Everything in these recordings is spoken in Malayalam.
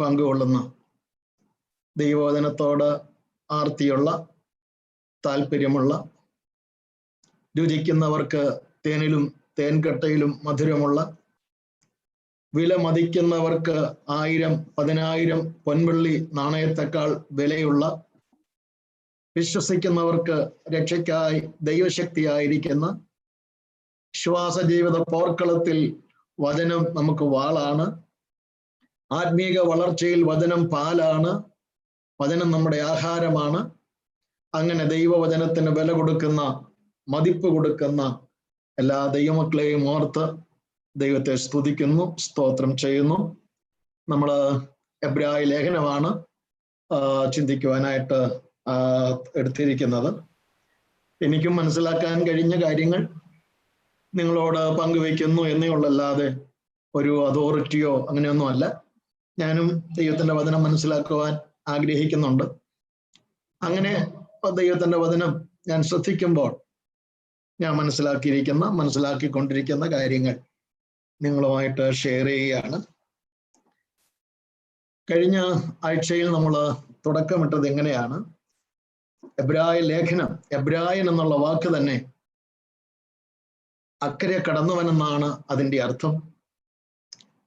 പങ്കുകൊള്ളുന്ന ദൈവവചനത്തോട് ആർത്തിയുള്ള, താല്പര്യമുള്ള, രുചിക്കുന്നവർക്ക് തേനിലും തേൻകട്ടയിലും മധുരമുള്ള, വില മതിക്കുന്നവർക്ക് 1000 10,000 പൊൻവെള്ളി നാണയത്തെക്കാൾ വിലയുള്ള, വിശ്വസിക്കുന്നവർക്ക് രക്ഷയ്ക്കായി ദൈവശക്തിയായിരിക്കുന്ന ശ്വാസ ജീവിത പോർക്കളത്തിൽ വചനം നമുക്ക് വാളാണ്. ആത്മീക വളർച്ചയിൽ വചനം പാലാണ്. വചനം നമ്മുടെ ആഹാരമാണ്. അങ്ങനെ ദൈവവചനത്തിന് വില കൊടുക്കുന്ന, മതിപ്പ് കൊടുക്കുന്ന എല്ലാ ദൈവമക്കളെയും ഓർത്ത് ദൈവത്തെ സ്തുതിക്കുന്നു, സ്തോത്രം ചെയ്യുന്നു. നമ്മൾ എബ്രായ ലേഖനമാണ് ചിന്തിക്കുവാനായിട്ട് എടുത്തിരിക്കുന്നത്. എനിക്കും മനസ്സിലാക്കാൻ കഴിഞ്ഞ കാര്യങ്ങൾ നിങ്ങളോട് പങ്കുവയ്ക്കുന്നു എന്നേ ഉള്ളല്ലാതെ ഒരു അതോറിറ്റിയോ അങ്ങനെയൊന്നുമല്ല. ഞാനും ദൈവത്തിന്റെ വചനം മനസ്സിലാക്കുവാൻ ആഗ്രഹിക്കുന്നുണ്ട്. അങ്ങനെ ദൈവത്തിന്റെ വചനം ഞാൻ ശ്രദ്ധിക്കുമ്പോൾ ഞാൻ മനസ്സിലാക്കിക്കൊണ്ടിരിക്കുന്ന കാര്യങ്ങൾ നിങ്ങളുമായിട്ട് ഷെയർ ചെയ്യുകയാണ്. കഴിഞ്ഞ ആഴ്ചയിൽ നമ്മൾ തുടക്കമിട്ടത് എങ്ങനെയാണ്? എബ്രായ ലേഖനം, എബ്രായൻ എന്നുള്ള വാക്ക് തന്നെ അക്കരെ കടന്നവനെന്നാണ് അതിൻ്റെ അർത്ഥം.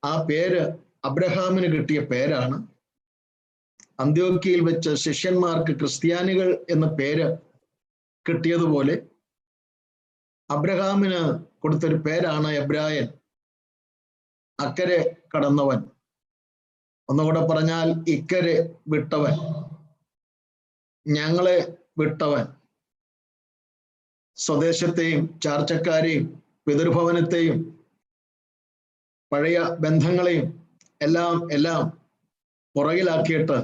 ആ പേര് അബ്രഹാമിന് കിട്ടിയ പേരാണ്. അന്ത്യോക്യയിൽ വെച്ച് ശിഷ്യന്മാർക്ക് ക്രിസ്ത്യാനികൾ എന്ന പേര് കിട്ടിയതുപോലെ അബ്രഹാമിന് കൊടുത്തൊരു പേരാണ് എബ്രായൻ, അക്കരെ കടന്നവൻ. ഒന്നുകൂടെ പറഞ്ഞാൽ ഇക്കരെ വിട്ടവൻ, ഞങ്ങളെ വിട്ടവൻ. സ്വദേശത്തെയും ചാർച്ചക്കാരെയും പിതൃഭവനത്തെയും പഴയ ബന്ധങ്ങളെയും എല്ലാം പുറകിലാക്കിയിട്ട്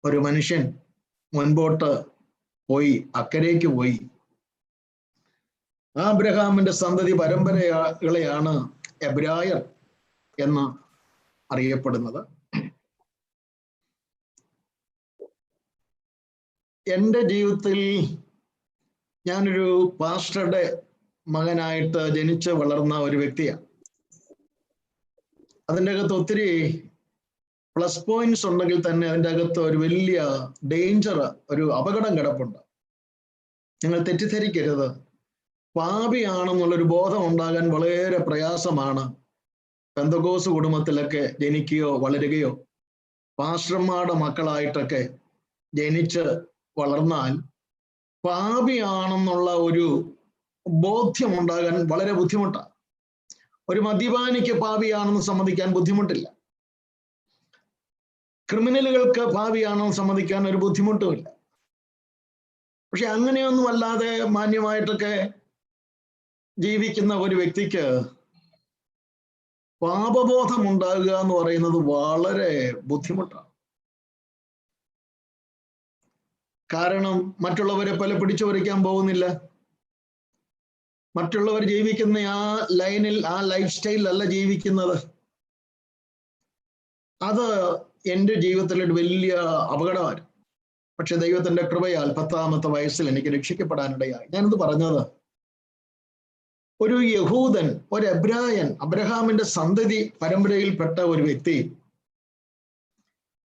ഒരു മനുഷ്യൻ മുൻപോട്ട് പോയി, അക്കരയ്ക്ക് പോയി. ആ അബ്രഹാമിന്റെ സന്തതി പരമ്പരകളെയാണ് എബ്രായർ എന്ന് അറിയപ്പെടുന്നത്. എൻ്റെ ജീവിതത്തിൽ ഞാനൊരു പാസ്റ്ററുടെ മകനായിട്ട് ജനിച്ച് വളർന്ന ഒരു വ്യക്തിയാണ്. അതിൻ്റെ അകത്ത് ഒത്തിരി പ്ലസ് പോയിന്റ്സ് ഉണ്ടെങ്കിൽ തന്നെ അതിൻ്റെ അകത്ത് ഒരു വലിയ ഡേഞ്ചർ, ഒരു അപകടം കിടപ്പുണ്ട്. നിങ്ങൾ തെറ്റിദ്ധരിക്കരുത്. പാപിയാണെന്നുള്ളൊരു ബോധം ഉണ്ടാകാൻ വളരെ പ്രയാസമാണ്. പെന്തക്കോസ് കുടുംബത്തിലൊക്കെ ജനിക്കുകയോ വളരുകയോ പാസ്റ്റർമാരുടെ മക്കളായിട്ടൊക്കെ ജനിച്ച് വളർന്നാൽ പാപിയാണെന്നുള്ള ഒരു ബോധ്യം ഉണ്ടാകാൻ വളരെ ബുദ്ധിമുട്ടാണ്. ഒരു മദ്യപാനിക്ക് പാപിയാണെന്ന് സമ്മതിക്കാൻ ബുദ്ധിമുട്ടില്ല. ക്രിമിനലുകൾക്ക് പാപിയാണെന്ന് സമ്മതിക്കാൻ ഒരു ബുദ്ധിമുട്ടുമില്ല. പക്ഷെ അങ്ങനെയൊന്നും അല്ലാതെ മാന്യമായിട്ടൊക്കെ ജീവിക്കുന്ന ഒരു വ്യക്തിക്ക് പാപബോധം ഉണ്ടാകുക എന്ന് പറയുന്നത് വളരെ ബുദ്ധിമുട്ടാണ്. കാരണം മറ്റുള്ളവരെ പോലെ പിടിച്ചു പറിക്കാൻ പോകുന്നില്ല. മറ്റുള്ളവർ ജീവിക്കുന്ന ആ ലൈനിൽ, ആ ലൈഫ് സ്റ്റൈലിലല്ല ജീവിക്കുന്നത്. അത് എൻ്റെ ജീവിതത്തിലൊരു വലിയ അപകടമാണ്. പക്ഷെ ദൈവത്തിന്റെ കൃപയാൽ 10ാമത്തെ വയസ്സിൽ എനിക്ക് രക്ഷിക്കപ്പെടാനിടയായി. ഞാനിത് പറഞ്ഞത്, ഒരു യഹൂദൻ, ഒരു എബ്രായൻ, അബ്രഹാമിന്റെ സന്തതി പരമ്പരയിൽപ്പെട്ട ഒരു വ്യക്തി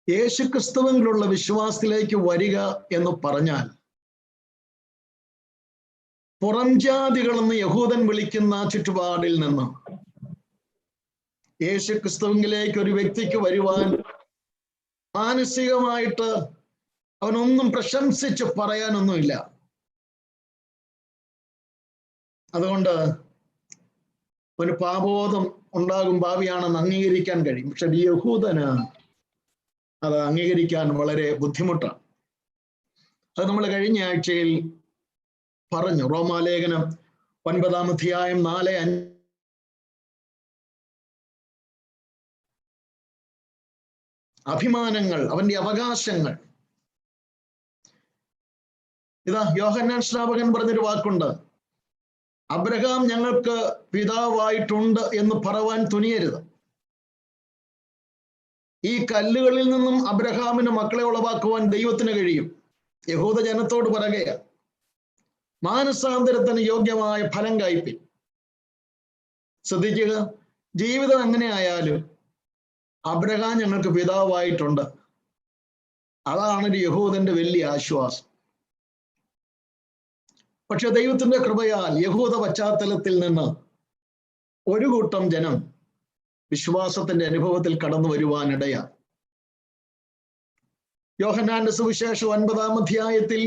യേശുക്രിസ്തുവിലുള്ള വിശ്വാസത്തിലേക്ക് വരിക എന്ന് പറഞ്ഞാൽ, പുറംജാതികളെന്ന് യഹൂദൻ വിളിക്കുന്ന ചുറ്റുപാടിൽ നിന്ന് യേശുക്രിസ്തുവിലേക്ക് ഒരു വ്യക്തിക്ക് വരുവാൻ മാനസികമായിട്ട് അവനൊന്നും പ്രശംസിച്ച് പറയാനൊന്നുമില്ല. അതുകൊണ്ട് ഒരു പാപബോധം ഉണ്ടാകും, പാപിയാണെന്ന് അംഗീകരിക്കാൻ കഴിയും. പക്ഷെ ഈ യഹൂദന് അത് അംഗീകരിക്കാൻ വളരെ ബുദ്ധിമുട്ടാണ്. അത് നമ്മൾ കഴിഞ്ഞ ആഴ്ചയിൽ പറഞ്ഞു. റോമാലേഖനം 9-ാം അധ്യായം 4-5 അഭിമാനങ്ങൾ, അവന്റെ അവകാശങ്ങൾ. ഇതാ യോഹന്നാൻ സ്നാപകൻ പറഞ്ഞൊരു വാക്കുണ്ട്, അബ്രഹാം ഞങ്ങൾക്ക് പിതാവായിട്ടുണ്ട് എന്ന് പറവാൻ തുനിയരുത്. ഈ കല്ലുകളിൽ നിന്നും അബ്രഹാമിന് മക്കളെ ഉളവാക്കുവാൻ ദൈവത്തിന് കഴിയും. യഹൂദ ജനത്തോട് പറയുകയാണ്, മാനസാന്തരത്തിന് യോഗ്യമായ ഫലം കായ്പിൻ. ശ്രദ്ധിക്കുക, ജീവിതം എങ്ങനെ ആയാലും അബ്രഹാം ഞങ്ങൾക്ക് പിതാവായിട്ടുണ്ട്. അതാണ് ഒരു യഹൂദന്റെ വലിയ ആശ്വാസം. പക്ഷെ ദൈവത്തിന്റെ കൃപയാൽ യഹൂദ പശ്ചാത്തലത്തിൽ നിന്ന് ഒരു കൂട്ടം ജനം വിശ്വാസത്തിന്റെ അനുഭവത്തിൽ കടന്നു വരുവാനിടയാണ്. യോഹന്നാന്റെ സുവിശേഷം 9-ാം അധ്യായത്തിൽ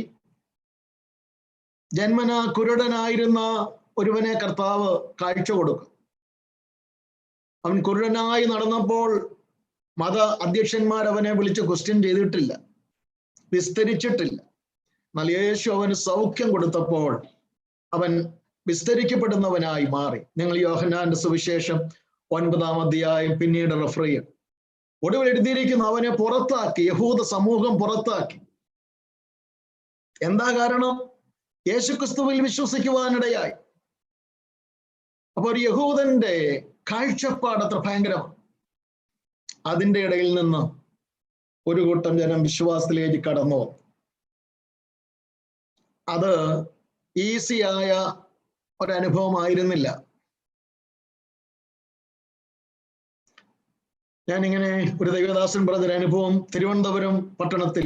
ജന്മനാ കുരുടനായിരുന്ന ഒരുവനെ കർത്താവ് കാഴ്ച കൊടുക്കും. അവൻ കുരുടനായി നടന്നപ്പോൾ മത അധ്യക്ഷന്മാർ അവനെ വിളിച്ച് ക്വസ്റ്റ്യൻ ചെയ്തിട്ടില്ല, വിസ്തരിച്ചിട്ടില്ല. എന്നാൽ യേശു അവന് സൗഖ്യം കൊടുത്തപ്പോൾ അവൻ വിസ്തരിക്കപ്പെടുന്നവനായി മാറി. നിങ്ങൾ യോഹന്നാന്റെ സുവിശേഷം 9-ാം അധ്യായം പിന്നീട് റെഫർ ചെയ്യും. ഒടുവിൽ എഴുതിയിരിക്കുന്നു, അവനെ പുറത്താക്കി, യഹൂദ സമൂഹം പുറത്താക്കി. എന്താ കാരണം? യേശുക്രിസ്തുവിൽ വിശ്വസിക്കുവാനിടയായി. അപ്പൊ ഒരു യഹൂദന്റെ കാഴ്ചപ്പാട് അത്ര ഭയങ്കരമാണ്. അതിൻ്റെ ഇടയിൽ നിന്ന് ഒരു കൂട്ടം ജനം വിശ്വാസത്തിലേക്ക് കടന്നു. അത് ഈസിയായ ഒരനുഭവമായിരുന്നില്ല. ഞാനിങ്ങനെ ഒരു ദൈവദാസൻ പറഞ്ഞൊരു അനുഭവം, തിരുവനന്തപുരം പട്ടണത്തിൽ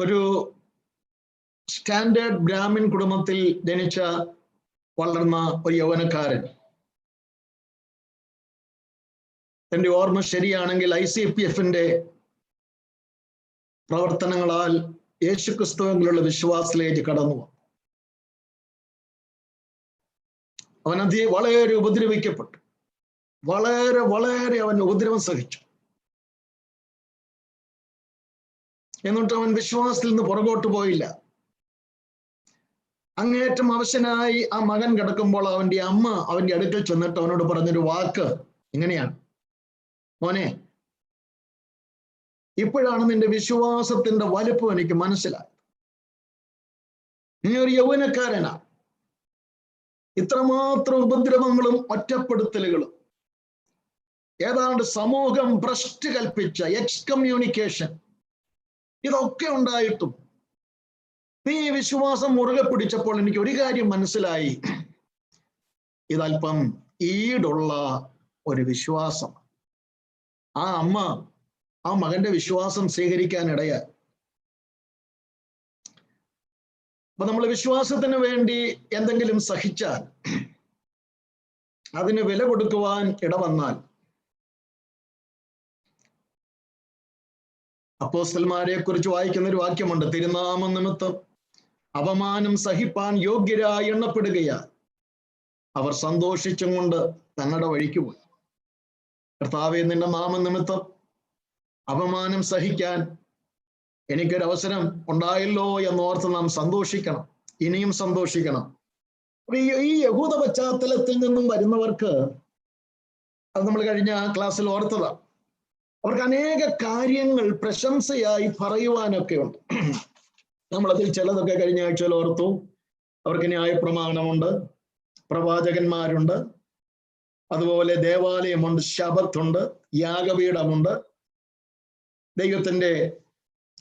ഒരു സ്റ്റാൻഡേർഡ് ബ്രാഹ്മിൻ കുടുംബത്തിൽ ജനിച്ച വളർന്ന ഒരു യൗവനക്കാരൻ, എൻ്റെ ഓർമ്മ ശരിയാണെങ്കിൽ ICPF-ന്റെ പ്രവർത്തനങ്ങളാൽ യേശുക്രിസ്തുവിലുള്ള വിശ്വാസത്തിലേക്ക് കടന്നു. അവൻ വളരെ ഉപദ്രവിക്കപ്പെട്ടു. വളരെ അവൻ ഉപദ്രവം സഹിച്ചു. എന്നിട്ട് അവൻ വിശ്വാസത്തിൽ നിന്ന് പുറകോട്ട് പോയില്ല. അങ്ങേറ്റം അവശനായി ആ മകൻ കിടക്കുമ്പോൾ അവന്റെ അമ്മ അവന്റെ അടുക്കൽ ചെന്നിട്ട് അവനോട് പറഞ്ഞൊരു വാക്ക് ഇങ്ങനെയാണ്: മോനെ, ഇപ്പോഴാണ് നിന്റെ വിശ്വാസത്തിന്റെ വലുപ്പം എനിക്ക് മനസ്സിലായത്. നീ ഒരു യൗവനക്കാരനാ. ഇത്രമാത്രം ഉപദ്രവങ്ങളും ഒറ്റപ്പെടുത്തലുകളും, ഏതാണ്ട് സമൂഹം ഭ്രഷ്ട് കൽപ്പിച്ച എക്സ്കമ്മ്യൂണിക്കേഷൻ, ഇതൊക്കെ ഉണ്ടായിട്ടും നീ വിശ്വാസം മുറുകെ പിടിച്ചപ്പോൾ എനിക്ക് ഒരു കാര്യം മനസ്സിലായി. ഇതല്പം ഈടുള്ള ഒരു വിശ്വാസം. ആ അമ്മ ആ മകന്റെ വിശ്വാസം സ്വീകരിക്കാനിടയായി. അപ്പൊ നമ്മൾ വിശ്വാസത്തിന് വേണ്ടി എന്തെങ്കിലും സഹിച്ചാൽ, അതിന് വില കൊടുക്കുവാൻ ഇടവന്നാൽ, അപ്പോസ്തലന്മാരെ കുറിച്ച് വായിക്കുന്ന ഒരു വാക്യമുണ്ട്: തിരുനാമ നിമിത്തം അപമാനം സഹിപ്പാൻ യോഗ്യരായി എണ്ണപ്പെടുകയാൽ അവർ സന്തോഷിച്ചും കൊണ്ട് തങ്ങളുടെ വഴിക്ക് പോയി. കർത്താവേ, നിന്റെ നാമനിമിത്തം അപമാനം സഹിക്കാൻ എനിക്കൊരവസരം ഉണ്ടായല്ലോ എന്നോർത്ത് നാം സന്തോഷിക്കണം, ഇനിയും സന്തോഷിക്കണം. ഈ യഹൂദ പശ്ചാത്തലത്തിൽ നിന്നും വരുന്നവർക്ക്, അത് നമ്മൾ കഴിഞ്ഞ ക്ലാസ്സിൽ ഓർത്തതാണ്, അവർക്ക് അനേക കാര്യങ്ങൾ പ്രശംസയായി പറയുവാനൊക്കെ ഉണ്ട്. നമ്മളതിൽ ചിലതൊക്കെ കഴിഞ്ഞ ആഴ്ചയിൽ ഓർത്തു. അവർക്ക് ന്യായപ്രമാണമുണ്ട്, പ്രവാചകന്മാരുണ്ട്, അതുപോലെ ദേവാലയമുണ്ട്, ശബത്തുണ്ട്, യാഗപീഠമുണ്ട്, ദൈവത്തിന്റെ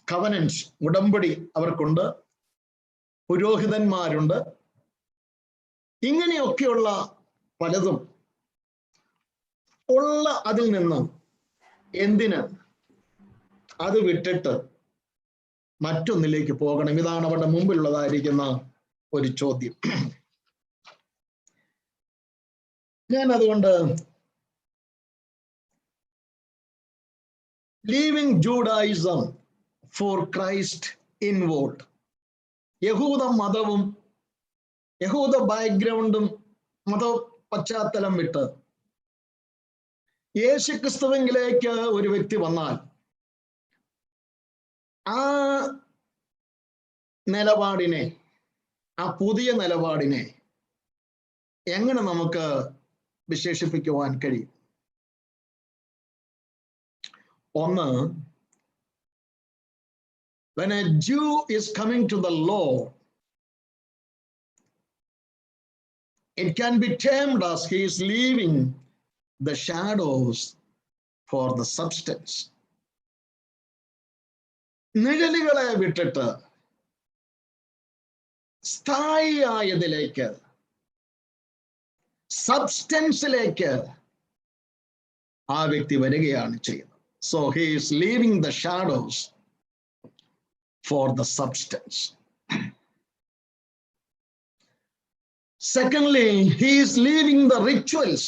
കവനൻസ്, ഉടമ്പടി അവർക്കുണ്ട്, പുരോഹിതന്മാരുണ്ട്. ഇങ്ങനെയൊക്കെയുള്ള പലതും ഉള്ള അതിൽ നിന്ന് എന്തിന് അത് വിട്ടിട്ട് മറ്റൊന്നിലേക്ക് പോകണം? ഇതാണ് അവരുടെ മുമ്പിലുള്ളതായിരിക്കുന്ന ഒരു ചോദ്യം. ഞാൻ അതുകൊണ്ട് living Judaism for Christ involved, യഹൂദ മതവും യഹൂദ ബാക്ക്ഗ്രൗണ്ടും മത പശ്ചാത്തലം വിട്ട് യേശുക്രിസ്തുവിലേക്ക് ഒരു വ്യക്തി വന്നാൽ ആ നിലപാടിനെ, ആ പുതിയ നിലപാടിനെ എങ്ങനെ നമുക്ക് വിശേഷിപ്പിക്കുവാൻ കഴിയും? ഒന്ന്, when a Jew is coming to the Lord, it can be termed as he is leaving the shadows for the substance. നിഴലുകളെ വിട്ടിട്ട് സ്ഥായിയായതിലേക്ക്, സബ്സ്റ്റൻസിലേക്ക് ആ വ്യക്തി വരികയാണ് ചെയ്യുന്നത്. So he is living the shadows for the substance. Secondly, he is leaving the rituals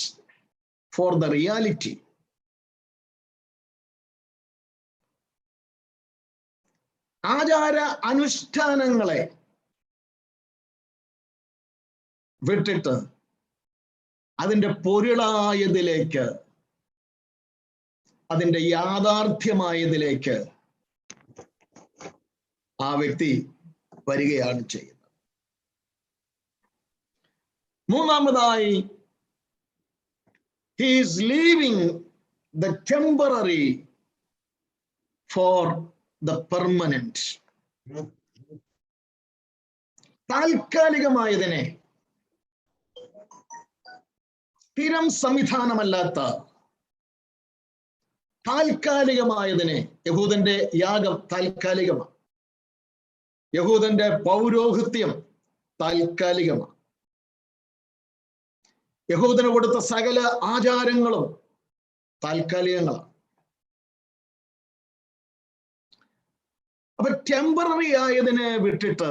for the reality. ആചാര അനുഷ്ഠാനങ്ങളെ വിട്ടിട്ട് അതിൻ്റെ പൊരുളായതിലേക്ക്, അതിൻ്റെ യാഥാർത്ഥ്യമായതിലേക്ക് ആ വ്യക്തി വരികയാണ് ചെയ്യുന്നത്. മൂന്നാമതായി, he is leaving the temporary for the permanent. താൽക്കാലികമായതിനെ, സ്ഥിരം സംവിധാനമല്ലാത്ത താൽക്കാലികമായതിനെ, യഹൂദന്റെ യാഗം താൽക്കാലികമാണ്, യഹൂദന്റെ പൗരോഹിത്യം താൽക്കാലികമാണ്, യഹൂദന് കൊടുത്ത സകല ആചാരങ്ങളും താൽക്കാലികങ്ങളാണ്. അപ്പൊ ടെമ്പററി ആയതിനെ വിട്ടിട്ട്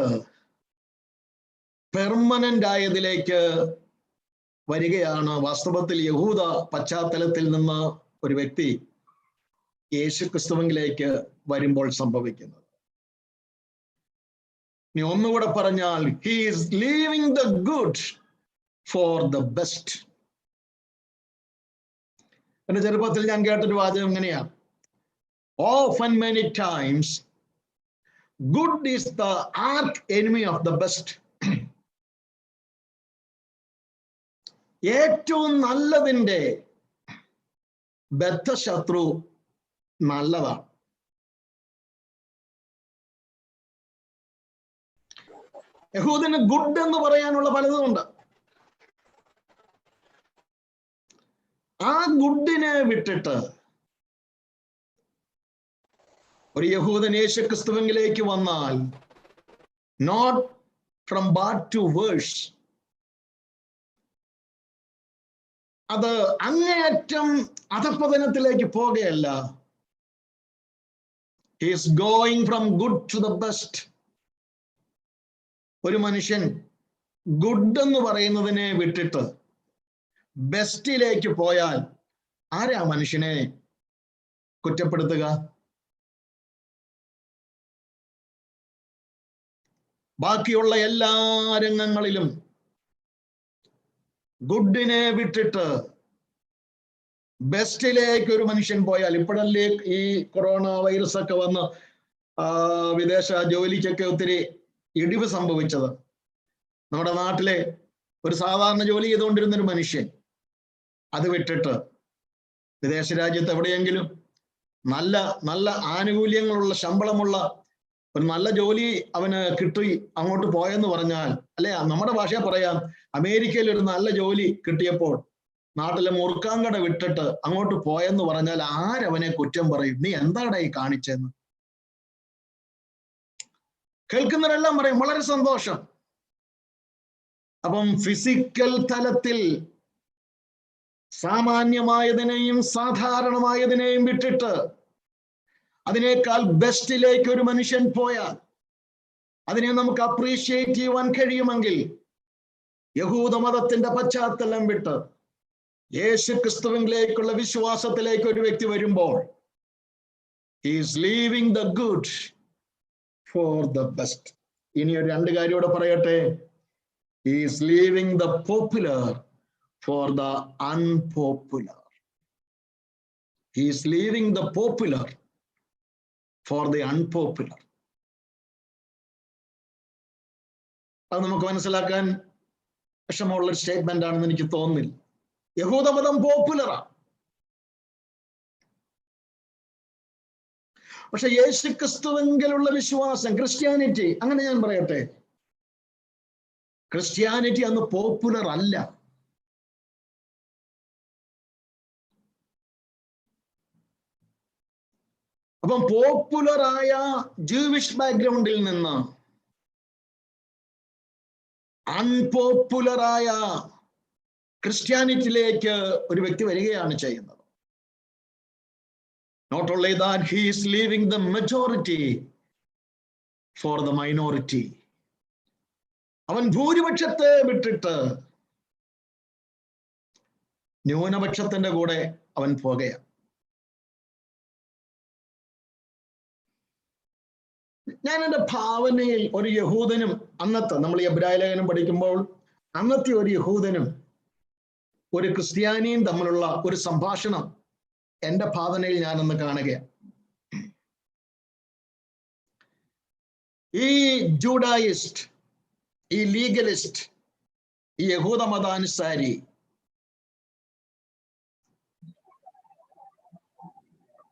പെർമനന്റ് ആയതിലേക്ക് വരികയാണ് വാസ്തവത്തിൽ യഹൂദ പശ്ചാത്തലത്തിൽ നിന്ന് ഒരു വ്യക്തി യേശുക്രിസ്തുവിലേക്ക് വരുമ്പോൾ സംഭവിക്കുന്നത്. ഇനി ഒന്നുകൂടെ പറഞ്ഞാൽ, he is leaving the good for the best. എന്റെ ചെറുപ്പത്തിൽ ഞാൻ കേട്ടൊരു വാചകം ഇങ്ങനെയാണ്: often many times good is the arch enemy of the best. ഏറ്റവും നല്ലതിൻ്റെ ബദ്ധശത്രു നല്ലതാണ്. യഹൂദന് ഗുഡ് എന്ന് പറയാനുള്ള പലതുമുണ്ട്. ആ ഗുഡിനെ വിട്ടിട്ട് ഒരു യഹൂദൻ യേശുക്രിസ്തുവിലേക്ക് വന്നാൽ, not from bad to worse, അത് അങ്ങേയറ്റം അധപ്പതനത്തിലേക്ക് പോകുകയല്ല. He is going from good to the best. ഒരു മനുഷ്യൻ ഗുഡ് എന്ന് പറയുന്നതിനെ വിട്ടിട്ട് ബെസ്റ്റിലേക്ക് പോയാൽ ആരാ മനുഷ്യനെ കുറ്റപ്പെടുത്തുക? ബാക്കിയുള്ള എല്ലാ രംഗങ്ങളിലും ഗുഡിനെ വിട്ടിട്ട് ബെസ്റ്റിലേക്ക് ഒരു മനുഷ്യൻ പോയാൽ, ഇപ്പോഴല്ലേ ഈ കൊറോണ വൈറസ് ഒക്കെ വന്ന് വിദേശ ജോലിക്കൊക്കെ ഒത്തിരി ഇടിവ് സംഭവിച്ചത്. നമ്മുടെ നാട്ടിലെ ഒരു സാധാരണ ജോലി ചെയ്തുകൊണ്ടിരുന്ന ഒരു മനുഷ്യൻ അത് വിട്ടിട്ട് വിദേശ രാജ്യത്ത് എവിടെയെങ്കിലും നല്ല നല്ല ആനുകൂല്യങ്ങളുള്ള ശമ്പളമുള്ള ഒരു നല്ല ജോലി അവന് കിട്ടി അങ്ങോട്ട് പോയെന്ന് പറഞ്ഞാൽ, അല്ലെ നമ്മുടെ ഭാഷ പറയാം, അമേരിക്കയിൽ ഒരു നല്ല ജോലി കിട്ടിയപ്പോൾ നാട്ടിലെ മുറുക്കാങ്കട വിട്ടിട്ട് അങ്ങോട്ട് പോയെന്ന് പറഞ്ഞാൽ ആരവനെ കുറ്റം പറയും? നീ എന്താടാ ഈ കാണിച്ചെന്ന് കേൾക്കുന്നവരെല്ലാം പറയും വളരെ സന്തോഷം. അപ്പം ഫിസിക്കൽ തലത്തിൽ സാമാന്യമായതിനെയും സാധാരണമായതിനെയും വിട്ടിട്ട് അതിനേക്കാൾ ബെസ്റ്റിലേക്ക് ഒരു മനുഷ്യൻ പോയാൽ അതിനെ നമുക്ക് അപ്രീഷിയേറ്റ് ചെയ്യുവാൻ കഴിയുമെങ്കിൽ, യഹൂദ മതത്തിന്റെ പശ്ചാത്തലം വിട്ട് യേശുക്രിസ്തുവിലേക്കുള്ള വിശ്വാസത്തിലേക്ക് ഒരു വ്യക്തി വരുമ്പോൾ, he is leaving the good for the best. ഇനി ഒരു രണ്ട് കാര്യം കൂടെ പറയട്ടെ. He is leaving the popular for the unpopular. He is leaving the popular for the unpopular. അത് നമുക്ക് മനസ്സിലാക്കാൻ വിഷമമുള്ളൊരു സ്റ്റേറ്റ്മെന്റ് ആണെന്ന് എനിക്ക് തോന്നുന്നില്ല. യഹൂദമതം പോപ്പുലറാണ്. പക്ഷെ യേശുക്രിസ്തുവിലുള്ള വിശ്വാസം, ക്രിസ്ത്യാനിറ്റി, അങ്ങനെ ഞാൻ പറയട്ടെ, ക്രിസ്ത്യാനിറ്റി അന്ന് പോപ്പുലർ അല്ല. അപ്പം പോപ്പുലറായ ജൂവിഷ് ബാക്ക്ഗ്രൗണ്ടിൽ നിന്ന് അൺപോപ്പുലറായ ക്രിസ്ത്യാനിറ്റിയിലേക്ക് ഒരു വ്യക്തി വരികയാണ് ചെയ്യുന്നത്. Not only that, he is leaving the majority for the minority. അവൻ ഭൂരിപക്ഷത്തെ വിട്ടിട്ട് ന്യൂനപക്ഷത്തിന്റെ കൂടെ അവൻ പോകുകയാണ്. ഞാൻ എൻ്റെ ഭാവനയിൽ ഒരു യഹൂദനും അന്നത്തെ നമ്മൾ ഈ എബ്രായ ലേഖനം പഠിക്കുമ്പോൾ അന്നത്തെ ഒരു യഹൂദനും ഒരു ക്രിസ്ത്യാനിയും തമ്മിലുള്ള ഒരു സംഭാഷണം എൻ്റെ ഭാവനയിൽ ഞാനൊന്ന് കാണുകയാണ്. ഈ ജൂഡായിസ്റ്റ്, ഈ ലീഗലിസ്റ്റ്, ഈ യഹൂദ മതാനുസാരി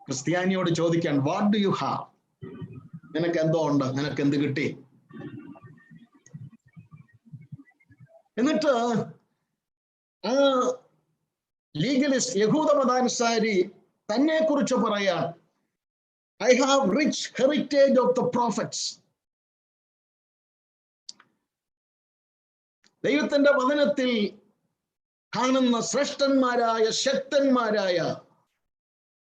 ക്രിസ്ത്യാനിയോട് ചോദിക്കാൻ, വാട്ട് ഡു യു ഹാവ്? നിനക്ക് എന്തോ ഉണ്ട്, നിനക്ക് എന്ത് കിട്ടി? എന്നിട്ട് ആ ലീഗലിസ്റ്റ് യഹൂദ മതാനുസാരി തന്നെ കുറിച്ച് പറയാൻ, I have rich heritage of the prophets. ദൈവത്തിന്റെ വചനത്തിൽ കാണുന്ന ശ്രേഷ്ഠന്മാരായ ശക്തന്മാരായ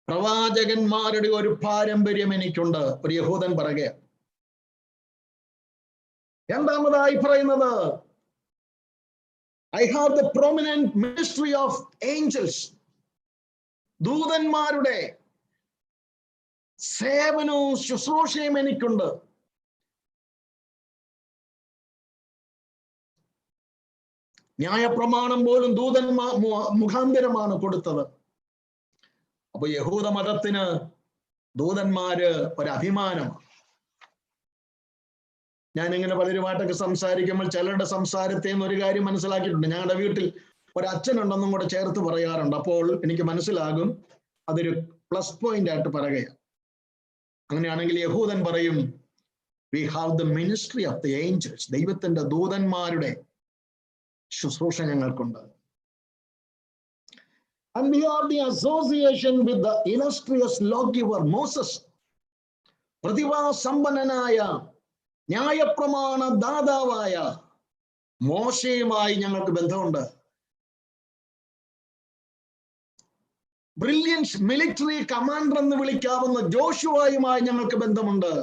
പ്രവാചകന്മാരുടെ ഒരു പാരമ്പര്യം എനിക്കുണ്ട്, ഒരു യഹൂദൻ പറയുക. രണ്ടാമതായി പറയുന്നത്, I have the prominent ministry of angels. ദൂതന്മാരുടെ സേവനവും ശുശ്രൂഷയും എനിക്കുണ്ട്. ന്യായപ്രമാണം പോലും ദൂതന്മാർ മുഖാന്തരമാണ് കൊടുത്തത്. അപ്പൊ യഹൂദ മതത്തിന് ദൂതന്മാര് ഒരഭിമാനമാണ്. ഞാനിങ്ങനെ പലരുമായിട്ടൊക്കെ സംസാരിക്കുമ്പോൾ ചിലരുടെ സംസാരത്തിൽ നിന്ന് ഒരു കാര്യം മനസ്സിലാക്കിയിട്ടുണ്ട്. ഞങ്ങളുടെ വീട്ടിൽ ഒരച്ഛനുണ്ടെന്നും കൂടെ ചേർത്ത് പറയാറുണ്ട്. അപ്പോൾ എനിക്ക് മനസ്സിലാകും അതൊരു പ്ലസ് പോയിന്റ് ആയിട്ട് പറയുകയാണ്. അങ്ങനെയാണെങ്കിൽ യഹൂദൻ പറയും, we have the ministry of the Angeles. ദൈവത്തിന്റെ ദൂതന്മാരുടെ ശുശ്രൂഷ ഞങ്ങൾക്കുണ്ട്. And we have the association with the illustrious lawgiver Moses. പ്രതിഭാസമ്പന്നനായ ന്യായപ്രമാണ ദാതാവായ മോശയുമായി ഞങ്ങൾക്ക് ബന്ധമുണ്ട്. ബ്രില്യൻസ് മിലിറ്ററി കമാൻഡർ എന്ന് വിളിക്കാവുന്ന ജോഷുവയുമായി ഞങ്ങൾക്ക് ബന്ധമുണ്ട്.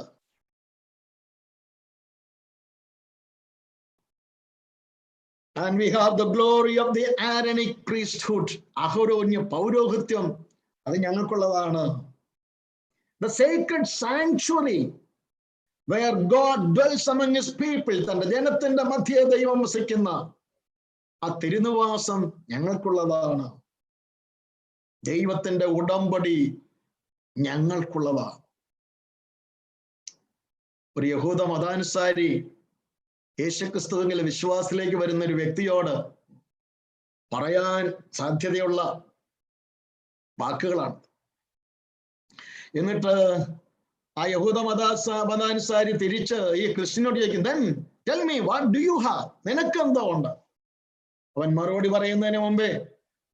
And we have the glory of the Aaronic priesthood. അഹരോന്യ പൗരോഹിത്യം അത് ഞങ്ങൾക്കുള്ളതാണ്. The sacred sanctuary where God dwells among his people. തന്റെ ജനത്തിന്റെ മധ്യേ ദൈവം വസിക്കുന്ന ആ തിരുനിവാസം ഞങ്ങൾക്കുള്ളതാണ്. ദൈവത്തിന്റെ ഉടമ്പടി ഞങ്ങൾക്കുള്ളതാണ്. ഒരു യഹൂദ മതാനുസാരി യേശുക്രിസ്തുവിൽ വിശ്വാസത്തിലേക്ക് വരുന്ന ഒരു വ്യക്തിയോട് പറയാൻ സാധ്യതയുള്ള വാക്കുകളാണ്. എന്നിട്ട് ആ യഹൂദ മതാനുസാരി തിരിച്ച് ഈ ക്രിസ്ത്യനോട് ചോദിക്കും, then tell me what do you have? നിനക്ക് എന്തോ ഉണ്ട്? അവൻ മറുപടി പറയുന്നതിന് മുമ്പേ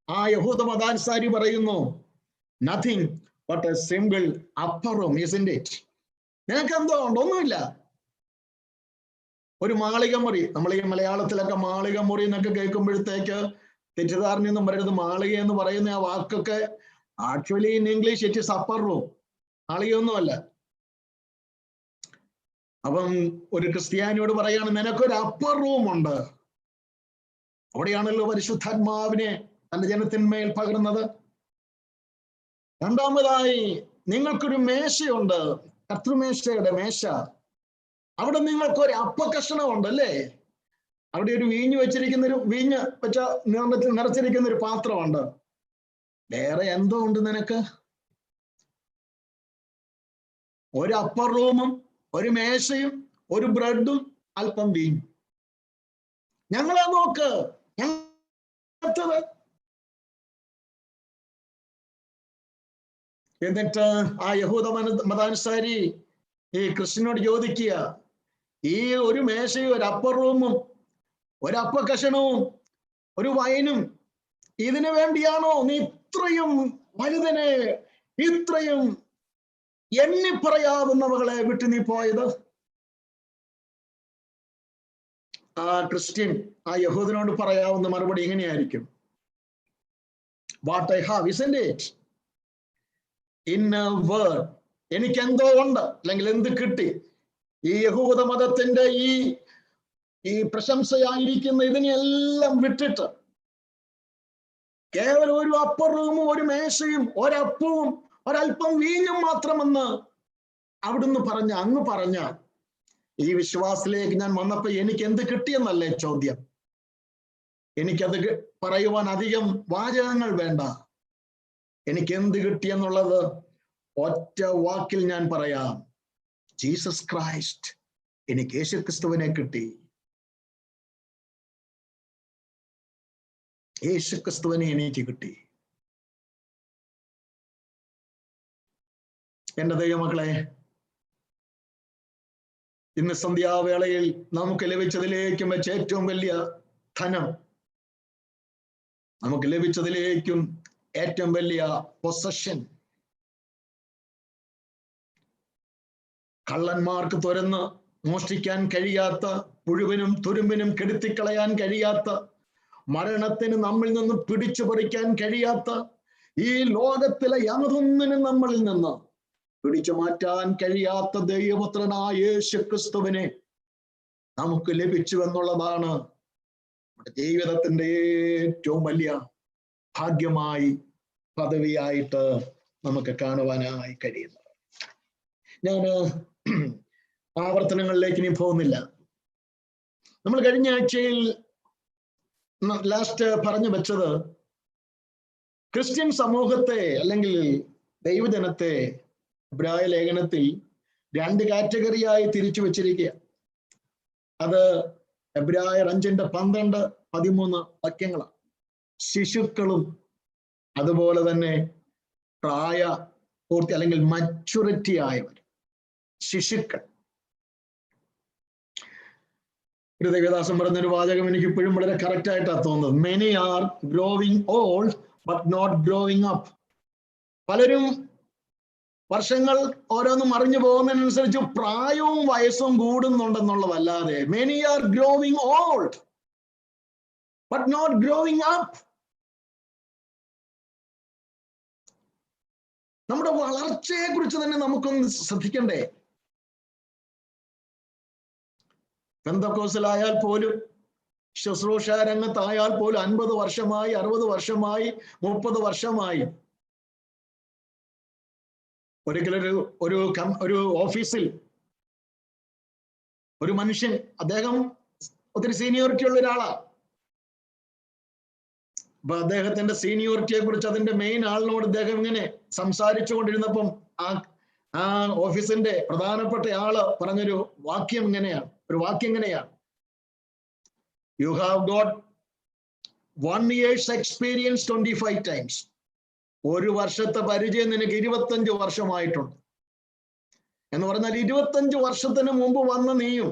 ആ യഹൂദ മതാനുസാരി പറയുന്നു, nothing but a simple upper room, isn't it? നിനക്ക് എന്തോ ഉണ്ട്? ഒന്നുമില്ല. ഒരു മാളിക മുറി. നമ്മൾ ഈ മലയാളത്തിലൊക്കെ മാളിക മുറി എന്നൊക്കെ കേൾക്കുമ്പോഴത്തേക്ക് തെറ്റിദ്ധാരണയൊന്നും പറയരുത്. മാളിക എന്ന് പറയുന്ന ആ വാക്കൊക്കെ actually in English it is upper room, മാളികയൊന്നുമല്ല. അപ്പം ഒരു ക്രിസ്ത്യാനിയോട് പറയാണ്, നിനക്കൊരു അപ്പർ റൂം ഉണ്ട്. അവിടെയാണല്ലോ പരിശുദ്ധാത്മാവിനെ തന്റെ ജനത്തിന്മേൽ പകർന്നത്. രണ്ടാമതായി, നിങ്ങൾക്കൊരു മേശയുണ്ട്, കർത്തൃമേശയുടെ മേശ. അവിടെ നിങ്ങൾക്കൊരു അപ്പക്കഷണമുണ്ട് അല്ലേ? അവിടെ ഒരു വീഞ്ഞ് നിറച്ചിരിക്കുന്ന ഒരു പാത്രമുണ്ട്. വേറെ എന്തോ ഉണ്ട് നിനക്ക്? ഒരു അപ്പർ റൂമും ഒരു മേശയും ഒരു ബ്രെഡും അല്പം വീഞ്ഞും. ഞങ്ങളെ നോക്ക്. എന്നിട്ട് ആ യഹൂദ മതാനുസാരി ഈ ക്രിസ്ത്യനോട് ചോദിക്കുക, ഈ ഒരു മേശയും ഒരു അപ്പർ റൂമും ഒരു അപ്പക്കഷണവും ഒരു വൈനും ഇതിനു വേണ്ടിയാണോ നീ ഇത്രയും വലുതിനെ, ഇത്രയും എണ്ണി പറയാവുന്നവകളെ വിട്ടു നീ പോയത്? ആ ക്രിസ്ത്യൻ ആ യഹൂദനോട് പറയാവുന്ന മറുപടി ഇങ്ങനെയായിരിക്കും, what I have isn't it? In A word. എനിക്ക് എന്തോ ഉണ്ട്, അല്ലെങ്കിൽ എന്ത് കിട്ടി. ഈ യഹൂദ മതത്തിന്റെ ഈ പ്രശംസയായിരിക്കുന്ന ഇതിനെല്ലാം വിട്ടിട്ട് കേവലം ഒരു അപ്പർ റൂമും ഒരു മേശയും ഒരപ്പവും ഒരല്പം വീഞ്ഞും മാത്രമെന്ന് അവിടുന്ന് അങ്ങ് പറഞ്ഞ ഈ വിശ്വാസത്തിലേക്ക് ഞാൻ വന്നപ്പോ എനിക്ക് എന്ത് കിട്ടിയെന്നല്ലേ ചോദ്യം. എനിക്കത് പറയുവാൻ അധികം വാചകങ്ങൾ വേണ്ട. എനിക്ക് എന്ത് കിട്ടിയെന്നുള്ളത് ഒറ്റ വാക്കിൽ ഞാൻ പറയാം. Jesus Christ. എനിക്ക് യേശുക്രിസ്തുവിനെ കിട്ടി. യേശുക്രിസ്തുവിനെ എനിക്ക് കിട്ടി. എന്റെ ദൈവമക്കളെ, ഇന്ന് സന്ധ്യാവേളയിൽ നമുക്ക് ലഭിച്ചതിലേക്കും വെച്ച് ഏറ്റവും വലിയ ധനം, നമുക്ക് ലഭിച്ചതിലേക്കും ഏറ്റവും വലിയ പൊസഷൻ, കള്ളന്മാർക്ക് തുരന്ന് മോഷ്ടിക്കാൻ കഴിയാത്ത, പുഴുവിനും തുരുമ്പിനും കെടുത്തിക്കളയാൻ കഴിയാത്ത, മരണത്തിന് നമ്മിൽ നിന്ന് പിടിച്ചു പറിക്കാൻ കഴിയാത്ത, ഈ ലോകത്തിലെ യാതൊന്നിനും നമ്മളിൽ നിന്ന് പിടിച്ചു മാറ്റാൻ കഴിയാത്ത ദൈവപുത്രനായ യേശുക്രിസ്തുവിനെ നമുക്ക് ലഭിച്ചു എന്നുള്ളതാണ് നമ്മുടെ ജീവിതത്തിന്റെ ഏറ്റവും വലിയ ഭാഗ്യമായി, പദവിയായിട്ട് നമുക്ക് കാണുവാനായി കഴിയുന്നത്. ഞാൻ ആവർത്തനങ്ങളിലേക്ക് ഇനി പോകുന്നില്ല. നമ്മൾ കഴിഞ്ഞ ആഴ്ചയിൽ ലാസ്റ്റ് പറഞ്ഞു വെച്ചത് ക്രിസ്ത്യൻ സമൂഹത്തെ അല്ലെങ്കിൽ ദൈവജനത്തെ എബ്രായ ലേഖനത്തിൽ 2 കാറ്റഗറിയായി തിരിച്ചു വെച്ചിരിക്കുക. അത് എബ്രായർ 5:12-13 വാക്യങ്ങളാണ്. ശിശുക്കളും അതുപോലെ തന്നെ പ്രായപൂർത്തി അല്ലെങ്കിൽ മച്യൂരിറ്റി ആയവർ. ശിശുക്കൾ. ഒരു ദേവദാസൻ പറഞ്ഞൊരു വാചകം എനിക്ക് ഇപ്പോഴും വളരെ കറക്റ്റ് ആയിട്ടാണ് തോന്നുന്നത്. Many are growing old but not growing up. പലരും വർഷങ്ങൾ ഓരോന്നും അറിഞ്ഞു പോകുന്നതിനനുസരിച്ച് പ്രായവും വയസ്സും കൂടുന്നുണ്ടെന്നുള്ളതല്ലാതെ many are growing old but not growing up. നമ്മുടെ വളർച്ചയെ കുറിച്ച് തന്നെ നമുക്കൊന്ന് ശ്രദ്ധിക്കണ്ടേ? പെന്തക്കോസ്തലായാൽ പോലും, ശുശ്രൂഷ രംഗത്തായാൽ പോലും 50 വർഷമായി, 60 വർഷമായി, 30 വർഷമായി ഒരിക്കലൊരു ഒരു ഓഫീസിൽ ഒരു മനുഷ്യൻ, അദ്ദേഹം ഒത്തിരി സീനിയോറിറ്റി ഉള്ള ഒരാളാണ്. അപ്പൊ അദ്ദേഹത്തിന്റെ സീനിയോറിറ്റിയെ കുറിച്ച് അതിന്റെ മെയിൻ ആളിനോട് ഇദ്ദേഹം ഇങ്ങനെ സംസാരിച്ചു കൊണ്ടിരുന്നപ്പം ആ ഓഫീസിന്റെ പ്രധാനപ്പെട്ട ആള് പറഞ്ഞൊരു വാക്യം ഇങ്ങനെയാണ്, you have got 1 year's experience 25 times. 1 വർഷത്തെ പരിചയം നിനക്ക് 25 വർഷമായിട്ടുണ്ട് എന്ന് പറഞ്ഞാൽ 25 വർഷത്തിന് മുമ്പ് വന്ന നീയും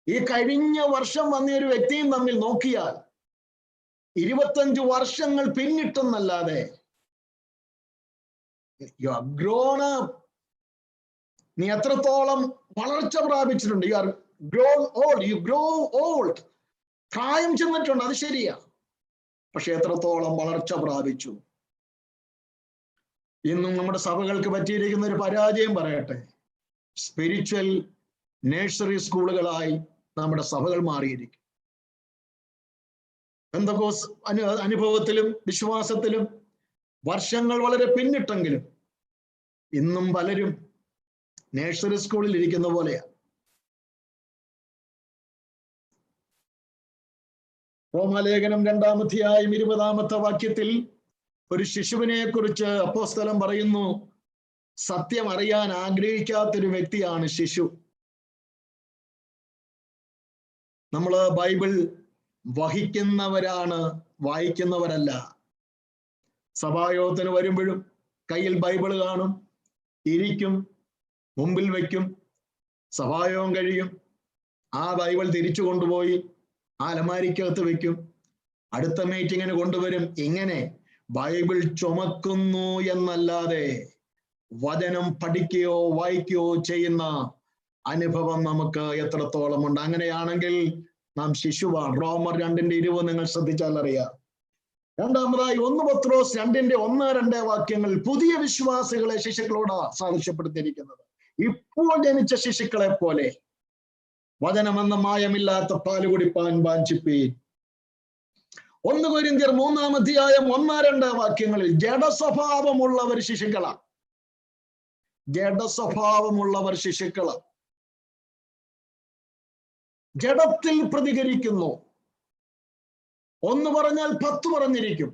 ഈ കഴിഞ്ഞ വർഷം വന്ന ഒരു വ്യക്തിയും തമ്മിൽ നോക്കിയാൽ 25 വർഷങ്ങൾ പിന്നിട്ടെന്നല്ലാതെ യു ആർ ഗ്രോൺ അപ്പ്. നീ എത്രത്തോളം വളർച്ച പ്രാപിച്ചിട്ടുണ്ട്. You are grown old, you grow old. പ്രായം ചെന്നിട്ടുണ്ട്, അത് ശരിയാ. പക്ഷെ എത്രത്തോളം വളർച്ച പ്രാപിച്ചു. ഇന്നും നമ്മുടെ സഭകൾക്ക് പറ്റിയിരിക്കുന്ന ഒരു പരാജയം പറയട്ടെ, സ്പിരിച്വൽ നഴ്സറി സ്കൂളുകളായി നമ്മുടെ സഭകൾ മാറിയിരിക്കും. പെന്തക്കോസ് അനുഭവത്തിലും വിശ്വാസത്തിലും വർഷങ്ങൾ വളരെ പിന്നിട്ടെങ്കിലും ഇന്നും പലരും നഴ്സറി സ്കൂളിൽ ഇരിക്കുന്ന പോലെയാണ്. റോമാലേഖനം 2-ാം അധ്യായം 20-ാമത്തെ വാക്യത്തിൽ ഒരു ശിശുവിനെ കുറിച്ച് അപ്പോസ്തലൻ പറയുന്നു, സത്യം അറിയാൻ ആഗ്രഹിക്കാത്തൊരു വ്യക്തിയാണ് ശിശു. നമ്മള് ബൈബിൾ വഹിക്കുന്നവരാണ്, വായിക്കുന്നവരല്ല. സഭായോഗത്തിന് വരുമ്പോഴും കയ്യിൽ ബൈബിൾ കാണും, ഇരിക്കും, മുമ്പിൽ വയ്ക്കും. സഭായോഗം കഴിയും, ആ ബൈബിൾ തിരിച്ചു കൊണ്ടുപോയി ആ അലമാരിക്കകത്ത് വെക്കും. അടുത്ത മീറ്റിങ്ങിന് കൊണ്ടുവരും. ഇങ്ങനെ ബൈബിൾ ചുമക്കുന്നു എന്നല്ലാതെ വചനം പഠിക്കുകയോ വായിക്കുകയോ ചെയ്യുന്ന അനുഭവം നമുക്ക് എത്രത്തോളം ഉണ്ട്. അങ്ങനെയാണെങ്കിൽ നാം ശിശുവാണ്. റോമർ 2:20 നിങ്ങൾ ശ്രദ്ധിച്ചാൽ അറിയാം. രണ്ടാമതായി 1 പത്രോസ് 2:1-2 വാക്യങ്ങൾ പുതിയ വിശ്വാസികളെ ശിശുക്കളോട് സാദൃശ്യപ്പെടുത്തിയിരിക്കുന്നത്. ഇപ്പോൾ ജനിച്ച ശിശുക്കളെ പോലെ വചനമെന്ന മായമില്ലാത്ത പാല് കുടിപ്പാൻ വാഞ്ചിപ്പീൻ. 1 കൊരിന്ത്യർ 3-1-2 വാക്യങ്ങളിൽ ജഡസ്വഭാവമുള്ളവർ ശിശുക്കളാണ്. ജഡസ്വഭാവമുള്ളവർ ശിശുക്കളാണ്. ജഡത്തിൽ പ്രതികരിക്കുന്നു. 1 പറഞ്ഞാൽ 10 പറഞ്ഞിരിക്കും.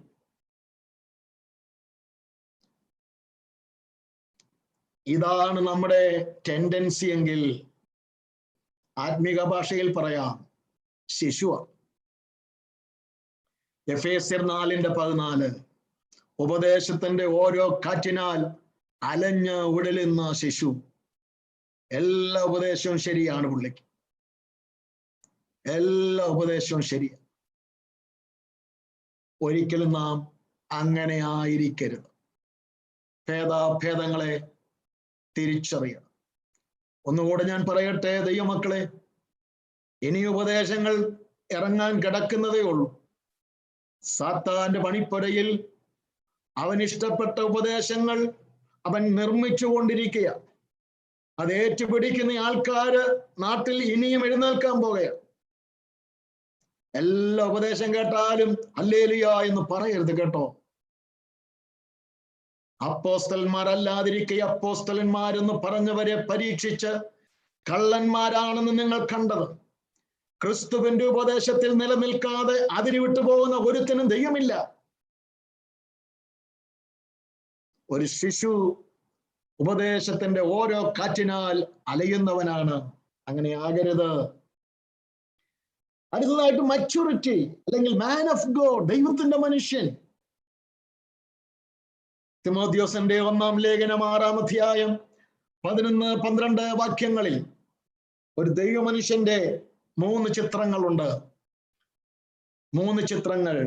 ഇതാണ് നമ്മുടെ ടെൻഡൻസി എങ്കിൽ ആത്മീക ഭാഷയിൽ പറയാം ശിശുവാണ്. എഫേസ്യർ 4:14 ഉപദേശത്തിന്റെ ഓരോ കാറ്റിനാൽ അലഞ്ഞ് ഉടലുന്ന ശിശു. എല്ലാ ഉപദേശവും ശരിയാണ് പുള്ളിക്ക്. എല്ലാ ഉപദേശവും ശരിയാണ്. ഒരിക്കലും നാം അങ്ങനെ ആയിരിക്കരുത്. ഭേദാഭേദങ്ങളെ തിരിച്ചറിയണം. ഒന്നുകൂടെ ഞാൻ പറയട്ടെ ദൈവമക്കളെ, ഇനി ഉപദേശങ്ങൾ ഇറങ്ങാൻ കിടക്കുന്നതേ ഉള്ളൂ. സാത്താന്റെ പണിപ്പുരയിൽ അവൻ ഇഷ്ടപ്പെട്ട ഉപദേശങ്ങൾ അവൻ നിർമ്മിച്ചു കൊണ്ടിരിക്കുക. അത് ഏറ്റുപിടിക്കുന്ന ആൾക്കാര് നാട്ടിൽ ഇനിയും എഴുന്നേൽക്കാൻ പോകുകയാണ്. എല്ലാ ഉപദേശം കേട്ടാലും ഹല്ലേലൂയ എന്ന് പറയരുത് കേട്ടോ. അപ്പോസ്തലന്മാരല്ലാതിരിക്കെ അപ്പോസ്തലന്മാരെന്ന് പറഞ്ഞവരെ പരീക്ഷിച്ച് കള്ളന്മാരാണെന്ന് നിങ്ങൾ കണ്ടത്. ക്രിസ്തുവിന്റെ ഉപദേശത്തിൽ നിലനിൽക്കാതെ അതിന് വിട്ടുപോകുന്ന ഒരുത്തനും ദൈവമില്ല. ഒരു ശിശു ഉപദേശത്തിന്റെ ഓരോ കാറ്റിനാൽ അലയുന്നവനാണ്. അങ്ങനെ ആകരുത്. അടുത്തതായിട്ട് മച്യൂരിറ്റി അല്ലെങ്കിൽ മാൻ ഓഫ് ഗോഡ്, ദൈവത്തിന്റെ മനുഷ്യൻ. തിമോഥെയോസിന്റെ 1-ാം ലേഖനം 6-ാം അധ്യായം 11-12 വാക്യങ്ങളിൽ ഒരു ദൈവമനുഷ്യന്റെ 3 ചിത്രങ്ങളുണ്ട്. 3 ചിത്രങ്ങൾ.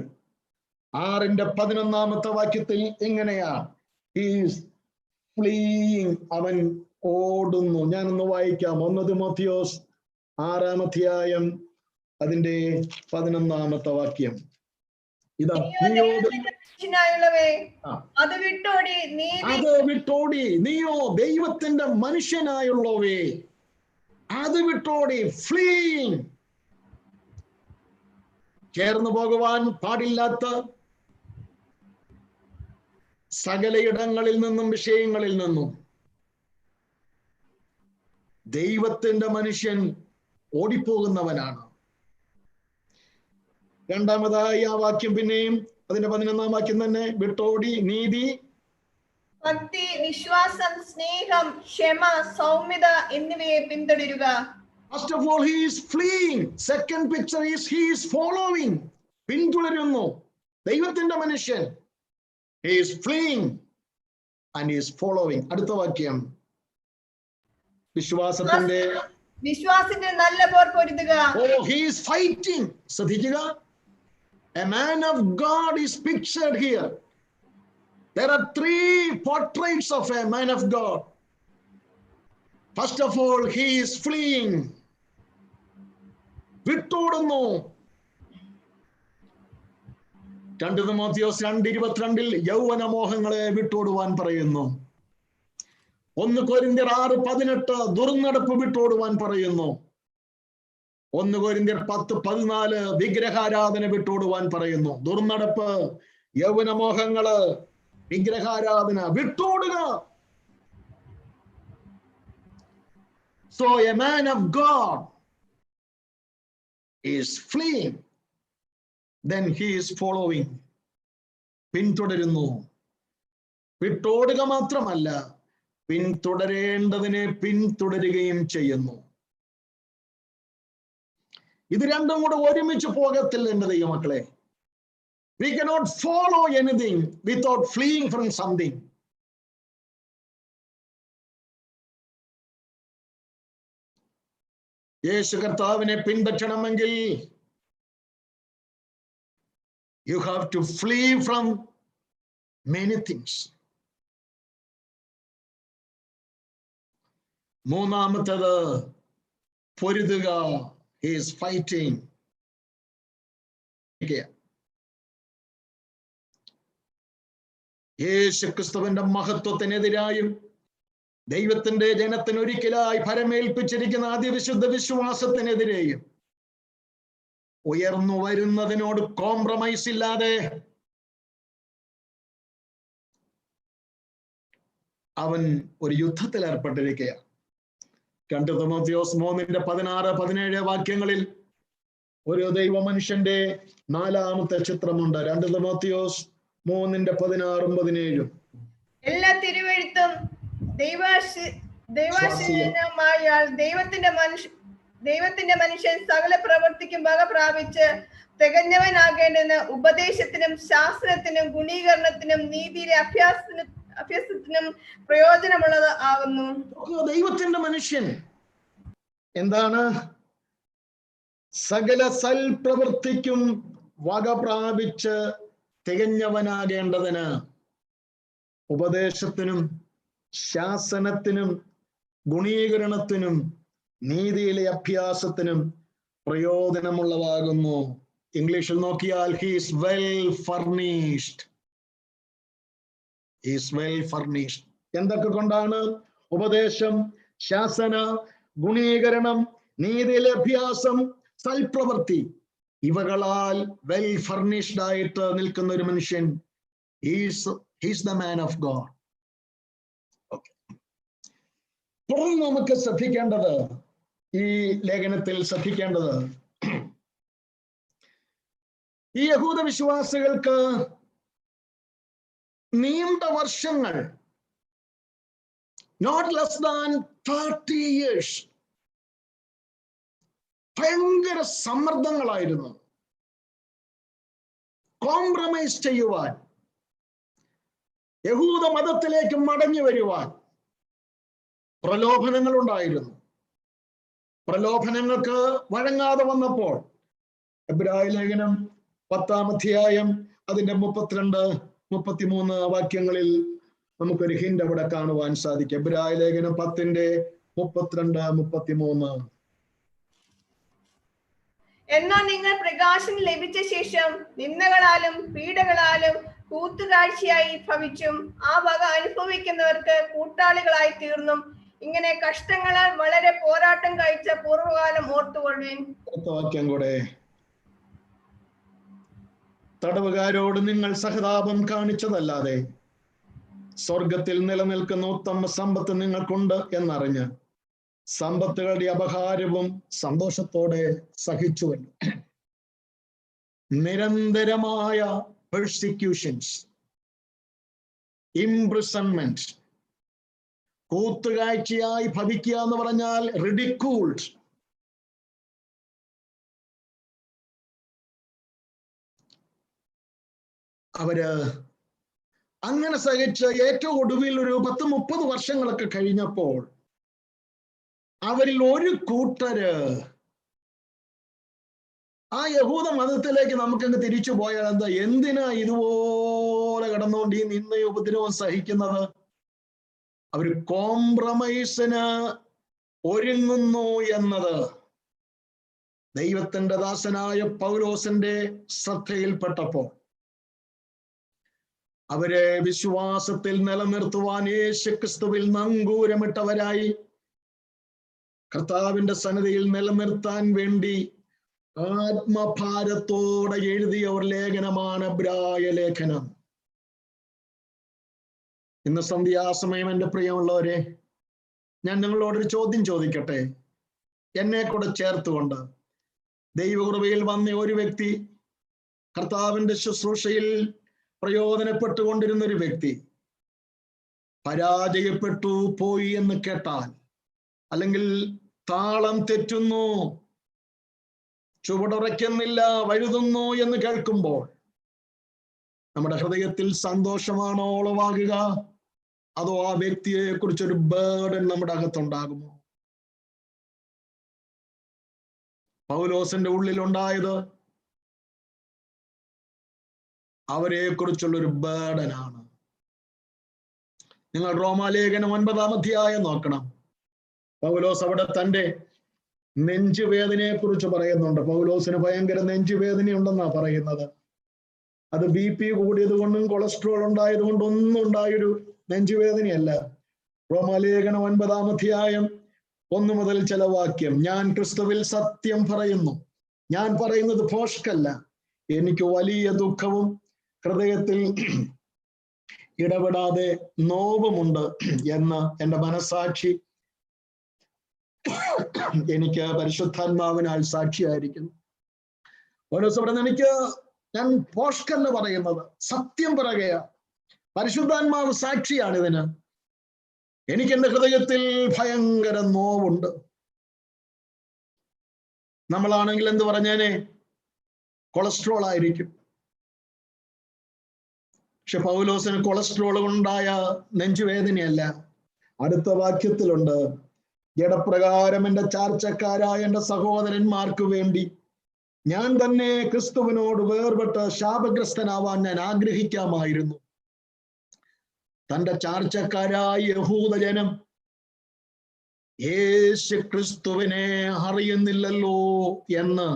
6-11 വാക്യത്തിൽ ഇങ്ങനെയാ, ഹീസ് ഫ്ലീയിങ്, അവൻ ഓടുന്നു. ഞാനൊന്ന് വായിക്കാം. 1 തിമോഥെയോസ് 6-ാം അധ്യായം അതിന്റെ 11 വാക്യം. ഇതാ, അത് വിട്ടോടി നീയോ ദൈവത്തിന്റെ മനുഷ്യനായുള്ളവേ, അത് വിട്ടോടി. ഫ്ലീയിങ്, ചേർന്നു പോകുവാൻ പാടില്ലാത്ത സകലയിടങ്ങളിൽ നിന്നും വിഷയങ്ങളിൽ നിന്നും ദൈവത്തിന്റെ മനുഷ്യൻ ഓടിപ്പോകുന്നവനാണ്. രണ്ടാമതായി ആ വാക്യം പിന്നെയും അതിന്റെ 11-ാം വാക്യം തന്നെ, വിട്ടോടി നീതി, ഭക്തി, വിശ്വാസം, സ്നേഹം, ക്ഷമ, സൗമ്യത എന്നിവയെ പിന്തുടരുക. First of all, he is fleeing. Second picture is he is following. പിന്തുടരുന്നു. ദൈവത്തിന്റെ മനുഷ്യൻ he is fleeing and he is following. അടുത്ത വാക്യം, വിശ്വാസത്തിന്റെ നല്ല പോർ പൊരുതുക. Oh, he is fighting. ശ്രദ്ധിക്കുക, a man of God is pictured here. There are 3 portraits of a man of God. First of all, he is fleeing. വിട്ടോടുന്നു. 2 തിമോഥെയോസ് 2:22 യൗവനമോഹങ്ങളെ വിട്ടോടുവാൻ പറയുന്നു. 1 കൊരിന്ത്യർ 6:18 ദുർനടപ്പ് വിട്ടോടുവാൻ പറയുന്നു. 1 കൊരിന്ത്യർ 10:14 വിഗ്രഹാരാധന വിട്ടോടുവാൻ പറയുന്നു. ദുർനടപ്പ്, യൗവനമോഹങ്ങള്, വിഗ്രഹാരാധന വിട്ടോടുക. So a man of God is fleeing, then he is following. പിന്തുടരുന്നു. വിട്ടോടുക മാത്രമല്ല, പിന്തുടരേണ്ടതിനെ പിന്തുടരുകയും ചെയ്യുന്നു. ഇത് രണ്ടും കൂടെ ഒരുമിച്ച് പോകത്തില്ല എന്റെ ദൈവമക്കളെ. We cannot follow anything without fleeing from something. യേശു കർത്താവിനെ പിൻപറ്റണമെങ്കിൽ you have to flee from many things. മൂന്നാമത്തേത് പൊരുതുക. He is fighting. യേശുക്രിസ്തുവിന്റെ മഹത്വത്തിനെതിരായും ദൈവത്തിന്റെ ജനത്തിന് ഒരിക്കലായി ഫലമേൽപ്പിച്ചിരിക്കുന്ന അതിവിശുദ്ധ വിശ്വാസത്തിനെതിരെയും ഉയർന്നു വരുന്നതിനോട് കോംപ്രമൈസ് ഇല്ലാതെ അവൻ ഒരു യുദ്ധത്തിൽ ഏർപ്പെട്ടിരിക്കുകയാണ്. 2 തിമോഥെയോസ് 3:16-17 വാക്യങ്ങളിൽ ഒരു ദൈവ മനുഷ്യന്റെ 4ാമത്തെ ചിത്രമുണ്ട്. 2 തിമോഥെയോസ് 3:16-17. എല്ലാ തിരുവെഴുത്തും ദൈവാശീനമായാൽ ദൈവത്തിന്റെ മനുഷ്യൻ സകല പ്രവൃത്തിക്കും വക പ്രാപിച്ച് തികഞ്ഞവനാകേണ്ടതിന് ഉപദേശത്തിനും ശാസ്ത്രത്തിനും ഗുണീകരണത്തിനും നീതിയിലെ അഭ്യാസത്തിനും പ്രയോജനമുള്ളത് ആകുന്നു. ദൈവത്തിന്റെ മനുഷ്യൻ എന്താണ്? സകല സൽപ്രവൃത്തിക്കും വക പ്രാപിച്ച് തികഞ്ഞവനാകേണ്ടതിന് ഉപദേശത്തിനും ശാസനത്തിനും ഗുണീകരണത്തിനും നീതിയിലെ അഭ്യാസത്തിനും പ്രയോജനമുള്ളതാകുന്നു. ഇംഗ്ലീഷിൽ നോക്കിയാൽ he's well furnished. Is well furnished. എന്തൊക്കെ കൊണ്ടാണ്? ഉപദേശം, ശാസന, ഗുണീകരണം, നീതിയിലെ അഭ്യാസം, സൽപ്രവൃത്തി, ഇവകളാൽ വെൽ ഫർണിഷ്ഡ് ആയിട്ട് നിൽക്കുന്ന ഒരു മനുഷ്യൻ is the man of God. തുടർന്ന് നമുക്ക് ശ്രദ്ധിക്കേണ്ടത്, ഈ ലേഖനത്തിൽ ശ്രദ്ധിക്കേണ്ടത്, ഈ യഹൂദ വിശ്വാസികൾക്ക് നീണ്ട വർഷങ്ങൾ, നോട്ട് ലെസ് ദാൻ 30 years, ഭയങ്കര സമ്മർദ്ദങ്ങളായിരുന്നു. കോംപ്രമൈസ് ചെയ്യുവാൻ, യഹൂദ മതത്തിലേക്ക് മടങ്ങി വരുവാൻ പ്രലോഭനങ്ങൾ ഉണ്ടായിരുന്നു. പ്രലോഭനങ്ങൾക്ക് വഴങ്ങാതെ വന്നപ്പോൾ എബ്രായ ലേഖനം 10-ാം അധ്യായം അതിന്റെ 32-33 വാക്യങ്ങളിൽ നമുക്കൊരു ഹിന്റ് അവിടെ കാണുവാൻ സാധിക്കും. എബ്രായ ലേഖനം 10:32-33. എന്നാൽ നിങ്ങൾ പ്രകാശം ലഭിച്ച ശേഷം നിന്ദകളാലും പീഡകളാലും കൂത്തുകാഴ്ചയായി ഭവിച്ചും ആ വക അനുഭവിക്കുന്നവർക്ക് കൂട്ടാളികളായി തീർന്നും ഇങ്ങനെ കഷ്ടങ്ങളാൽ വളരെ പോരാട്ടം കഴിച്ച പൂർവ്വകാലം ഓർത്തുകൊള്ളുവിൻ. വാക്യം കൂടെ. തടവുകാരോട് നിങ്ങൾ സഹതാപം കാണിച്ചതല്ലാതെ സ്വർഗത്തിൽ നിലനിൽക്കുന്ന ഉത്തമ സമ്പത്ത് നിങ്ങൾക്കുണ്ട് എന്നറിഞ്ഞ് സമ്പത്തുകളുടെ അപഹാരവും സന്തോഷത്തോടെ സഹിച്ചുവല്ലോ. നിരന്തരമായ പെർസിക്യൂഷൻസ്, ഇംപ്രിസൺമെന്റ്, കൂത്തുകാഴ്ചയായി ഭവിക്കുക എന്ന് പറഞ്ഞാൽ റിഡിക്യൂൾഡ്, അവര് അങ്ങനെ സഹിച്ച് ഏറ്റവും ഒടുവിൽ ഒരു 10-30 വർഷങ്ങളൊക്കെ കഴിഞ്ഞപ്പോൾ അവരിൽ ഒരു കൂട്ടര് ആ യഹൂദ മതത്തിലേക്ക് നമുക്കങ്ങ് തിരിച്ചു പോയാൽ എന്താ, എന്തിനാ ഇതുപോലെ കിടന്നുകൊണ്ട് ഈ നിന്നയും ഉപദ്രവം സഹിക്കുന്നത്? അവര് കോംപ്രമൈസിന് ഒരുങ്ങുന്നു എന്നത് ദൈവത്തിന്റെ ദാസനായ പൗലോസിന്റെ ശ്രദ്ധയിൽപ്പെട്ടപ്പോൾ അവരെ വിശ്വാസത്തിൽ നിലനിർത്തുവാൻ യേശുക്രിസ്തുവിൽ നങ്കൂരമിട്ടവരായി കർത്താവിന്റെ സന്നിധിയിൽ നിലനിർത്താൻ വേണ്ടി ആത്മഭാരത്തോടെ എഴുതിയ ഒരു ലേഖനമാണ് എബ്രായ ലേഖനം. ഇന്ന് സന്ധ്യാസമയം എൻ്റെ പ്രിയമുള്ളവരെ, ഞാൻ നിങ്ങളോടൊരു ചോദ്യം ചോദിക്കട്ടെ, എന്നെ കൂടെ ചേർത്തുകൊണ്ട്. ദൈവകൃപയിൽ വന്ന ഒരു വ്യക്തി, കർത്താവിന്റെ ശുശ്രൂഷയിൽ പ്രയോജനപ്പെട്ടുകൊണ്ടിരുന്ന ഒരു വ്യക്തി പരാജയപ്പെട്ടു പോയി എന്ന് കേട്ടാൽ, അല്ലെങ്കിൽ താളം തെറ്റുന്നു, ചുവടുറയ്ക്കുന്നില്ല, വഴുതുന്നു എന്ന് കേൾക്കുമ്പോൾ നമ്മുടെ ഹൃദയത്തിൽ സന്തോഷമാണോ ഉളവാകുക? അതോ ആ വ്യക്തിയെ കുറിച്ചൊരു ബേർഡൻ നമ്മുടെ അകത്തുണ്ടാകുമോ? പൗലോസിന്റെ ഉള്ളിലുണ്ടായത് അവരെ കുറിച്ചുള്ളൊരു ബേർഡനാണ്. നിങ്ങൾ റോമാലേഖനം 9-ാം അധ്യായം നോക്കണം. പൗലോസ് അവിടെ തന്റെ നെഞ്ചുവേദനയെ കുറിച്ച് പറയുന്നുണ്ട്. പൗലോസിന് ഭയങ്കര നെഞ്ചുവേദനയുണ്ടെന്നാ പറയുന്നത്. അത് BP കൂടിയത് കൊണ്ടും കൊളസ്ട്രോൾ ഉണ്ടായത് കൊണ്ടും ഒന്നും ഉണ്ടായൊരു നെഞ്ചുവേദനയല്ല. റോമാലേഖനം 9-ാം അധ്യായം 1 മുതൽ ചില വാക്യം. ഞാൻ ക്രിസ്തുവിൽ സത്യം പറയുന്നു, ഞാൻ പറയുന്നത് ഭോഷ്കല്ല, എനിക്ക് വലിയ ദുഃഖവും ഹൃദയത്തിൽ ഇടപെടാതെ നോവുമുണ്ട് എന്ന് എൻ്റെ മനസാക്ഷി എനിക്ക് പരിശുദ്ധാത്മാവിനാൽ സാക്ഷിയായിരിക്കുന്നു. പൗലോസ് പറയുന്നത് ഞാൻ ഭോഷ്കല്ല പറയുന്നത്, സത്യം പറയുകയാ. പരിശുദ്ധാത്മാവ് സാക്ഷിയാണ് ഇതിന്. എനിക്ക് എൻ്റെ ഹൃദയത്തിൽ ഭയങ്കര നോവുണ്ട്. നമ്മളാണെങ്കിൽ എന്ത് പറഞ്ഞേനെ, കൊളസ്ട്രോൾ ആയിരിക്കും. പക്ഷെ പൗലോസിന് കൊളസ്ട്രോൾ ഉണ്ടായ നെഞ്ചുവേദനയല്ല. അടുത്ത വാക്യത്തിലുണ്ട്, ജഡപ്രകാരം എൻ്റെ ചാർച്ചക്കാരായ എൻ്റെ സഹോദരന്മാർക്ക് വേണ്ടി ഞാൻ തന്നെ ക്രിസ്തുവിനോട് വേർപെട്ട് ശാപഗ്രസ്തനാവാൻ ഞാൻ ആഗ്രഹിക്കാമായിരുന്നു. തൻ്റെ ചാർച്ചക്കാരായ യഹൂദജനം യേശു ക്രിസ്തുവിനെ അറിയുന്നില്ലല്ലോ എന്ന്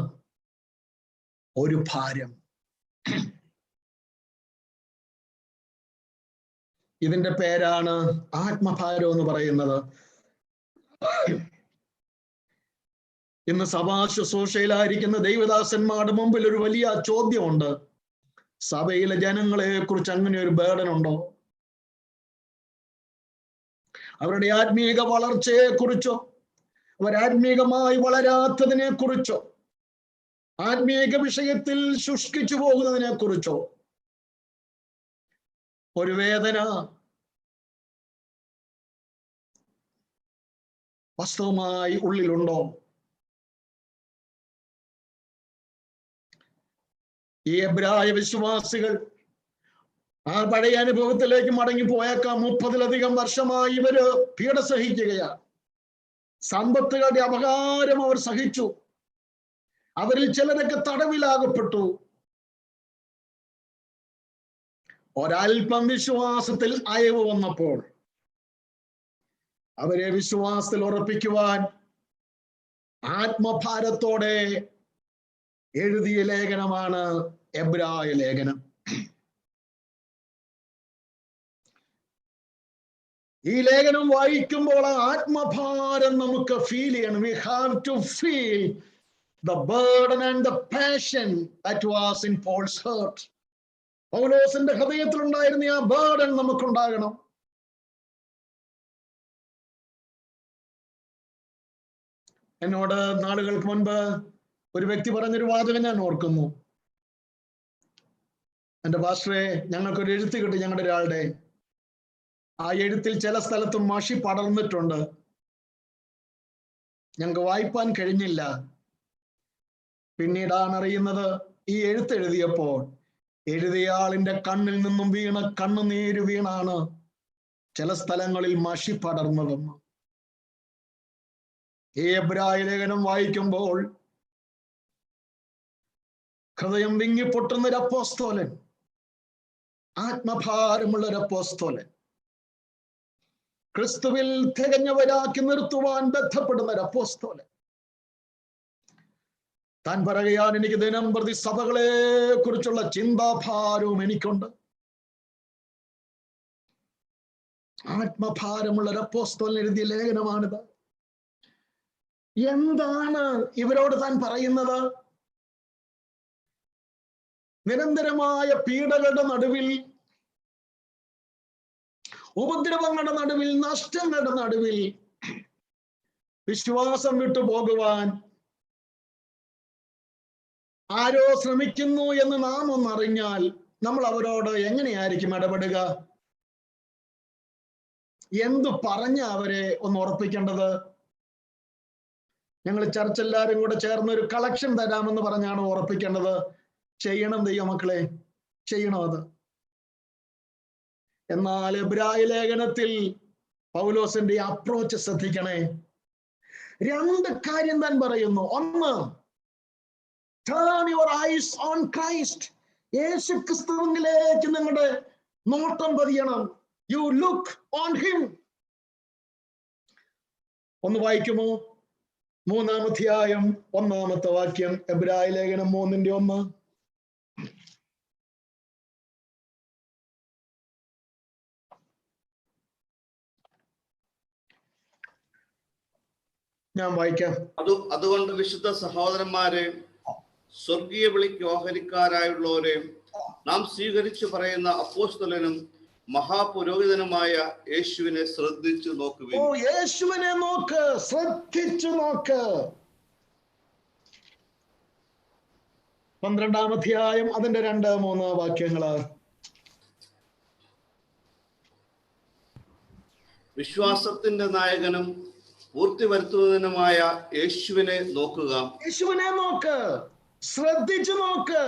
ഒരു ഭാരം. ഇതിന്റെ പേരാണ് ആത്മഭാരം എന്ന് പറയുന്നത്. ഇന്ന് സഭാ ശുശ്രൂഷയിലായിരിക്കുന്ന ദൈവദാസന്മാരുടെ മുമ്പിൽ ഒരു വലിയ ചോദ്യമുണ്ട്. സഭയിലെ ജനങ്ങളെ കുറിച്ച് അങ്ങനെ ഒരു ബേർഡൻ ഉണ്ടോ? അവരുടെ ആത്മീക വളർച്ചയെ കുറിച്ചോ, അവരാത്മീകമായി വളരാത്തതിനെ കുറിച്ചോ, ആത്മീക വിഷയത്തിൽ ശുഷ്കിച്ചു പോകുന്നതിനെ കുറിച്ചോ ഒരു വേദന വാസ്തവമായി ഉള്ളിലുണ്ടോ? ഈ എബ്രായ വിശ്വാസികൾ ആ പഴയ അനുഭവത്തിലേക്ക് മടങ്ങി പോയേക്കാം. 30-ലധികം വർഷമായി ഇവര് പീഡ സഹിക്കുകയാണ്. സമ്പത്തുകളുടെ അപകാരം അവർ സഹിച്ചു. അവരിൽ ചിലരൊക്കെ തടവിലാകപ്പെട്ടു. ഒരൽപ്പം വിശ്വാസത്തിൽ അയവ് വന്നപ്പോൾ അവരെ വിശ്വാസത്തിൽ ഉറപ്പിക്കുവാൻ ആത്മഭാരത്തോടെ എഴുതിയ ലേഖനമാണ് എബ്രായ ലേഖനം. ഈ ലേഖനം വായിക്കുമ്പോൾ ആത്മഭാരം നമുക്ക് ഫീൽ ചെയ്യണം. We have to feel the burden and the passion that was in Paul's heart. പൗലോസിന്റെ ഹൃദയത്തിൽ ഉണ്ടായിരുന്ന ആ ബേർഡൻ നമുക്കുണ്ടാകണം. എന്നോട് നാളുകൾക്ക് മുൻപ് ഒരു വ്യക്തി പറഞ്ഞൊരു വാചകം ഞാൻ ഓർക്കുന്നു. എൻ്റെ പാസ്റ്ററെ, ഞങ്ങൾക്കൊരു എഴുത്ത് കിട്ടി ഞങ്ങളുടെ ഒരാളുടെ. ആ എഴുത്തിൽ ചില സ്ഥലത്ത് മഷി പടർന്നിട്ടുണ്ട്. ഞങ്ങൾക്ക് വായിപ്പാൻ കഴിഞ്ഞില്ല. പിന്നീടാണ് അറിയുന്നത്, ഈ എഴുത്തെഴുതിയപ്പോൾ എഴുതിയയാളിന്റെ കണ്ണിൽ നിന്നും വീണ കണ്ണുനീര് വീണാണ് ചില സ്ഥലങ്ങളിൽ മഷി പടർന്നതെന്ന്. ഈ എബ്രായ ലേഖനം വായിക്കുമ്പോൾ ഹൃദയം വിങ്ങിപ്പൊട്ടുന്ന ഒരു അപ്പോസ്തലൻ, ആത്മഭാരമുള്ള ഒരു അപ്പോസ്തലൻ, ക്രിസ്തുവിൽ തികഞ്ഞവരാക്കി നിർത്തുവാൻ ബന്ധപ്പെടുന്ന ഒരു അപ്പോസ്തലൻ താൻ പറയുകയാണ്, എനിക്ക് ദിനം പ്രതി സഭകളെ കുറിച്ചുള്ള ചിന്താഭാരവും എനിക്കുണ്ട്. ആത്മഭാരമുള്ള ഒരു അപ്പോസ്തലൻ എഴുതിയ ലേഖനമാണിത്. എന്താണ് ഇവരോട് താൻ പറയുന്നത്? നിരന്തരമായ പീഡകളുടെ നടുവിൽ, ഉപദ്രവങ്ങളുടെ നടുവിൽ, നഷ്ടങ്ങളുടെ നടുവിൽ വിശ്വാസം വിട്ടുപോകുവാൻ ആരോ ശ്രമിക്കുന്നു എന്ന് നാം ഒന്നറിഞ്ഞാൽ നമ്മൾ അവരോട് എങ്ങനെയായിരിക്കും ഇടപെടുക? എന്തു പറഞ്ഞ അവരെ ഒന്ന് ഉറപ്പിക്കേണ്ടത്? ഞങ്ങൾ ചർച്ച എല്ലാവരും കൂടെ ചേർന്ന് ഒരു കളക്ഷൻ തരാമെന്ന് പറഞ്ഞാണ് ഉറപ്പിക്കേണ്ടത്. ചെയ്യണം ദൈവമക്കളെ, ചെയ്യണം അത്. എന്നാൽ എബ്രായ ലേഖനത്തിൽ പൗലോസിന്റെ അപ്രോച്ച് ശ്രദ്ധിക്കണേ. 2 കാര്യം താൻ പറയുന്നു. ഒന്ന്, turn your eyes on Christ. യേശു ക്രിസ്തുവിലേക്ക് നിങ്ങളുടെ നോട്ടം പതിയണം. You look on him. ഒന്ന് വായിക്കുമോ? 3-ാം അധ്യായം 1-ാമത്തെ വാക്യം, എബ്രായ ലേഖനം 3-ന്റെ 1. ഞാൻ വായിക്കാം. അതുകൊണ്ട് വിശുദ്ധ സഹോദരന്മാരെ, സ്വർഗീയ വിളിക്ക് ഓഹരിക്കാരായുള്ളവരെ, നാം സ്വീകരിച്ചു പറയുന്ന അപ്പോസ്തലനും മഹാപുരോഹിതനുമായ യേശുവിനെ ശ്രദ്ധിച്ചു നോക്കുവിൻ. ഓ, യേശുവിനെ നോക്ക്, ശ്രദ്ധിച്ചു നോക്ക്. 12-ാം അധ്യായം അതിന്റെ 2-3 വാക്യങ്ങള്. വിശ്വാസത്തിന്റെ നായകനും പൂർത്തി വരുത്തുന്നതിനുമായ യേശുവിനെ നോക്കുക. യേശുവിനെ നോക്ക്, ശ്രദ്ധിച്ചു നോക്ക്.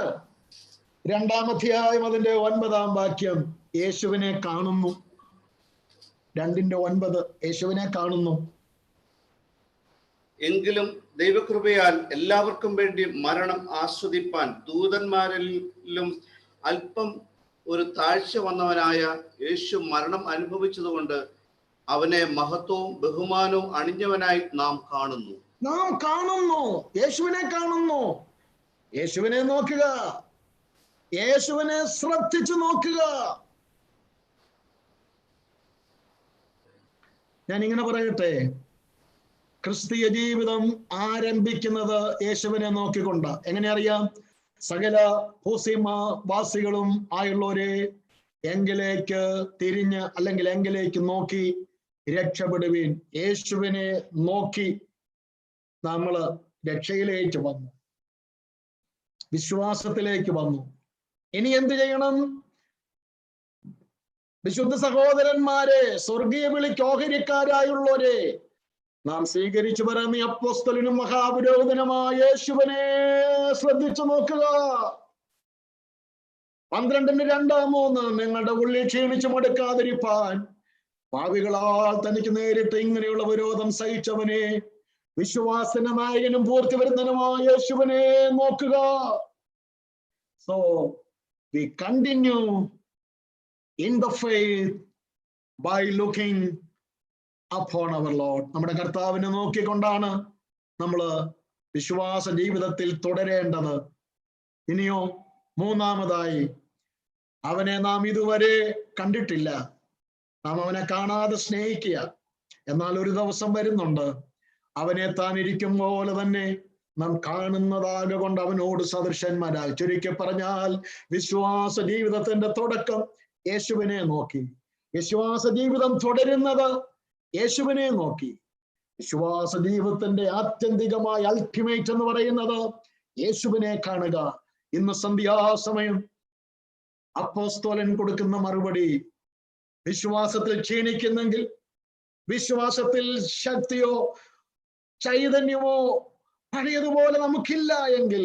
2-ാം അധ്യായം അതിന്റെ 9-ാം വാക്യം. യേശുവിനെ കാണുന്നു. 2:9 യേശുവിനെ കാണുന്നു. എങ്കിലും ദൈവകൃപയാൽ എല്ലാവർക്കും വേണ്ടി മരണം ആസ്വദിപ്പാൻ ദൂതന്മാരിലും അല്പം ഒരു താഴ്ച വന്നവനായ യേശു മരണം അനുഭവിച്ചതുകൊണ്ട് അവനെ മഹത്വവും ബഹുമാനവും അണിഞ്ഞവനായി നാം കാണുന്നു. യേശുവിനെ കാണുന്നു. യേശുവിനെ നോക്കുക, യേശുവിനെ ശ്രദ്ധിച്ചു നോക്കുക. ഞാൻ ഇങ്ങനെ പറയട്ടെ, ക്രിസ്തീയ ജീവിതം ആരംഭിക്കുന്നത് യേശുവിനെ നോക്കിക്കൊണ്ട്. എങ്ങനെ അറിയാം? സകല വാസികളും ആയുള്ളവരെ എങ്കിലേക്ക് തിരിഞ്ഞ് അല്ലെങ്കിൽ എങ്കിലേക്ക് നോക്കി രക്ഷപ്പെടുവീൻ. യേശുവിനെ നോക്കി നമ്മൾ രക്ഷയിലേക്ക് വന്നു, വിശ്വാസത്തിലേക്ക് വന്നു. ഇനി എന്ത് ചെയ്യണം? വിശുദ്ധ സഹോദരന്മാരെ, സ്വർഗീയ വിളിക്ക് ഓഹരിക്കാരായുള്ളവരെ, നാം സ്വീകരിച്ചു പറയുന്ന അപ്പോസ്തലനും മഹാപുരോഹിതനുമായ യേശുവിനെ ശ്രദ്ധിച്ചു നോക്കുക. 12:2-3 നിങ്ങളുടെ ഉള്ളിൽ ക്ഷീണിച്ചു മടുക്കാതിരിപ്പാൻ പാപികളാൽ തനിക്ക് നേരിട്ട് ഇങ്ങനെയുള്ള വിരോധം സഹിച്ചവനെ, വിശ്വാസത്തിന്റെ നായകനും പൂർത്തി വരുന്നതിനുമായ യേശുവിനെ നോക്കുക. So we continue in the faith by looking upon our Lord. നമ്മുടെ കർത്താവിനെ നോക്കിക്കൊണ്ടാണ് നമ്മൾ വിശ്വാസ ജീവിതത്തിൽ തുടരേണ്ടത്. ഇനിയോ മൂന്നാമതായി, അവനെ നാം ഇതുവരെ കണ്ടിട്ടില്ല, നാം അവനെ കാണാതെ സ്നേഹിക്കുക. എന്നാൽ ഒരു ദിവസം വരുന്നുണ്ട്, അവനെ താൻ ഇരിക്കും പോലെ തന്നെ നാം കാണുന്നതാകൊണ്ട് അവനോട് സദൃശന്മാരായി. ചുരുക്കി പറഞ്ഞാൽ, വിശ്വാസ ജീവിതത്തിന്റെ തുടക്കം യേശുവിനെ നോക്കി, വിശ്വാസ ജീവിതം തുടരുന്നത് യേശുവിനെ നോക്കി. വിശ്വാസ ജീവിതത്തിന്റെ ആത്യന്തികമായ അൾട്ടിമേറ്റ് എന്ന് പറയുന്നത് യേശുവിനെ കാണുക. ഇന്ന് സന്ധ്യാസമയം അപ്പോസ്തലൻ കൊടുക്കുന്ന മറുപടി, വിശ്വാസത്തിൽ ക്ഷീണിക്കുന്നെങ്കിൽ, വിശ്വാസത്തിൽ ശക്തിയോ ചൈതന്യമോ പഴയതുപോലെ നമുക്കില്ല എങ്കിൽ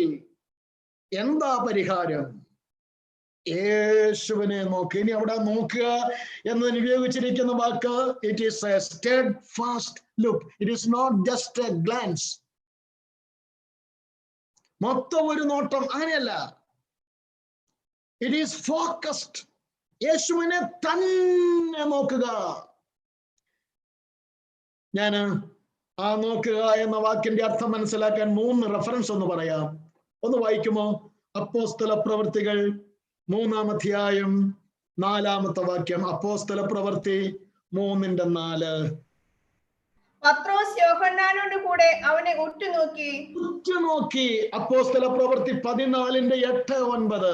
എന്താ പരിഹാരം? യേശുവിനെ നോക്കി. ഇനി അവിടെ നോക്കുക എന്നതിന് ഉപയോഗിച്ചിരിക്കുന്ന വാക്ക്, it is a steadfast look. It is not just a glance, മൊത്തം ഒരു നോട്ടം, അങ്ങനെയല്ല. It is focused. യേശുവിനെ തന്നെ നോക്കുക. ഞാന് ആ നോക്കുക എന്ന വാക്കിന്റെ അർത്ഥം മനസ്സിലാക്കാൻ 3 റെഫറൻസ് ഒന്ന് പറയാം. ഒന്ന് വായിക്കുമോ? അപ്പോസ്തല പ്രവൃത്തികൾ 3-ാം അധ്യായം 4-ാമത്തെ വാക്യം. അപ്പോസ്തല പ്രവൃത്തി 3:4. പത്രോസ് യോഹന്നാനോട് കൂടെ അവനെ ഉറ്റുനോക്കി. അപ്പോസ്തല പ്രവൃത്തി 14:8-9.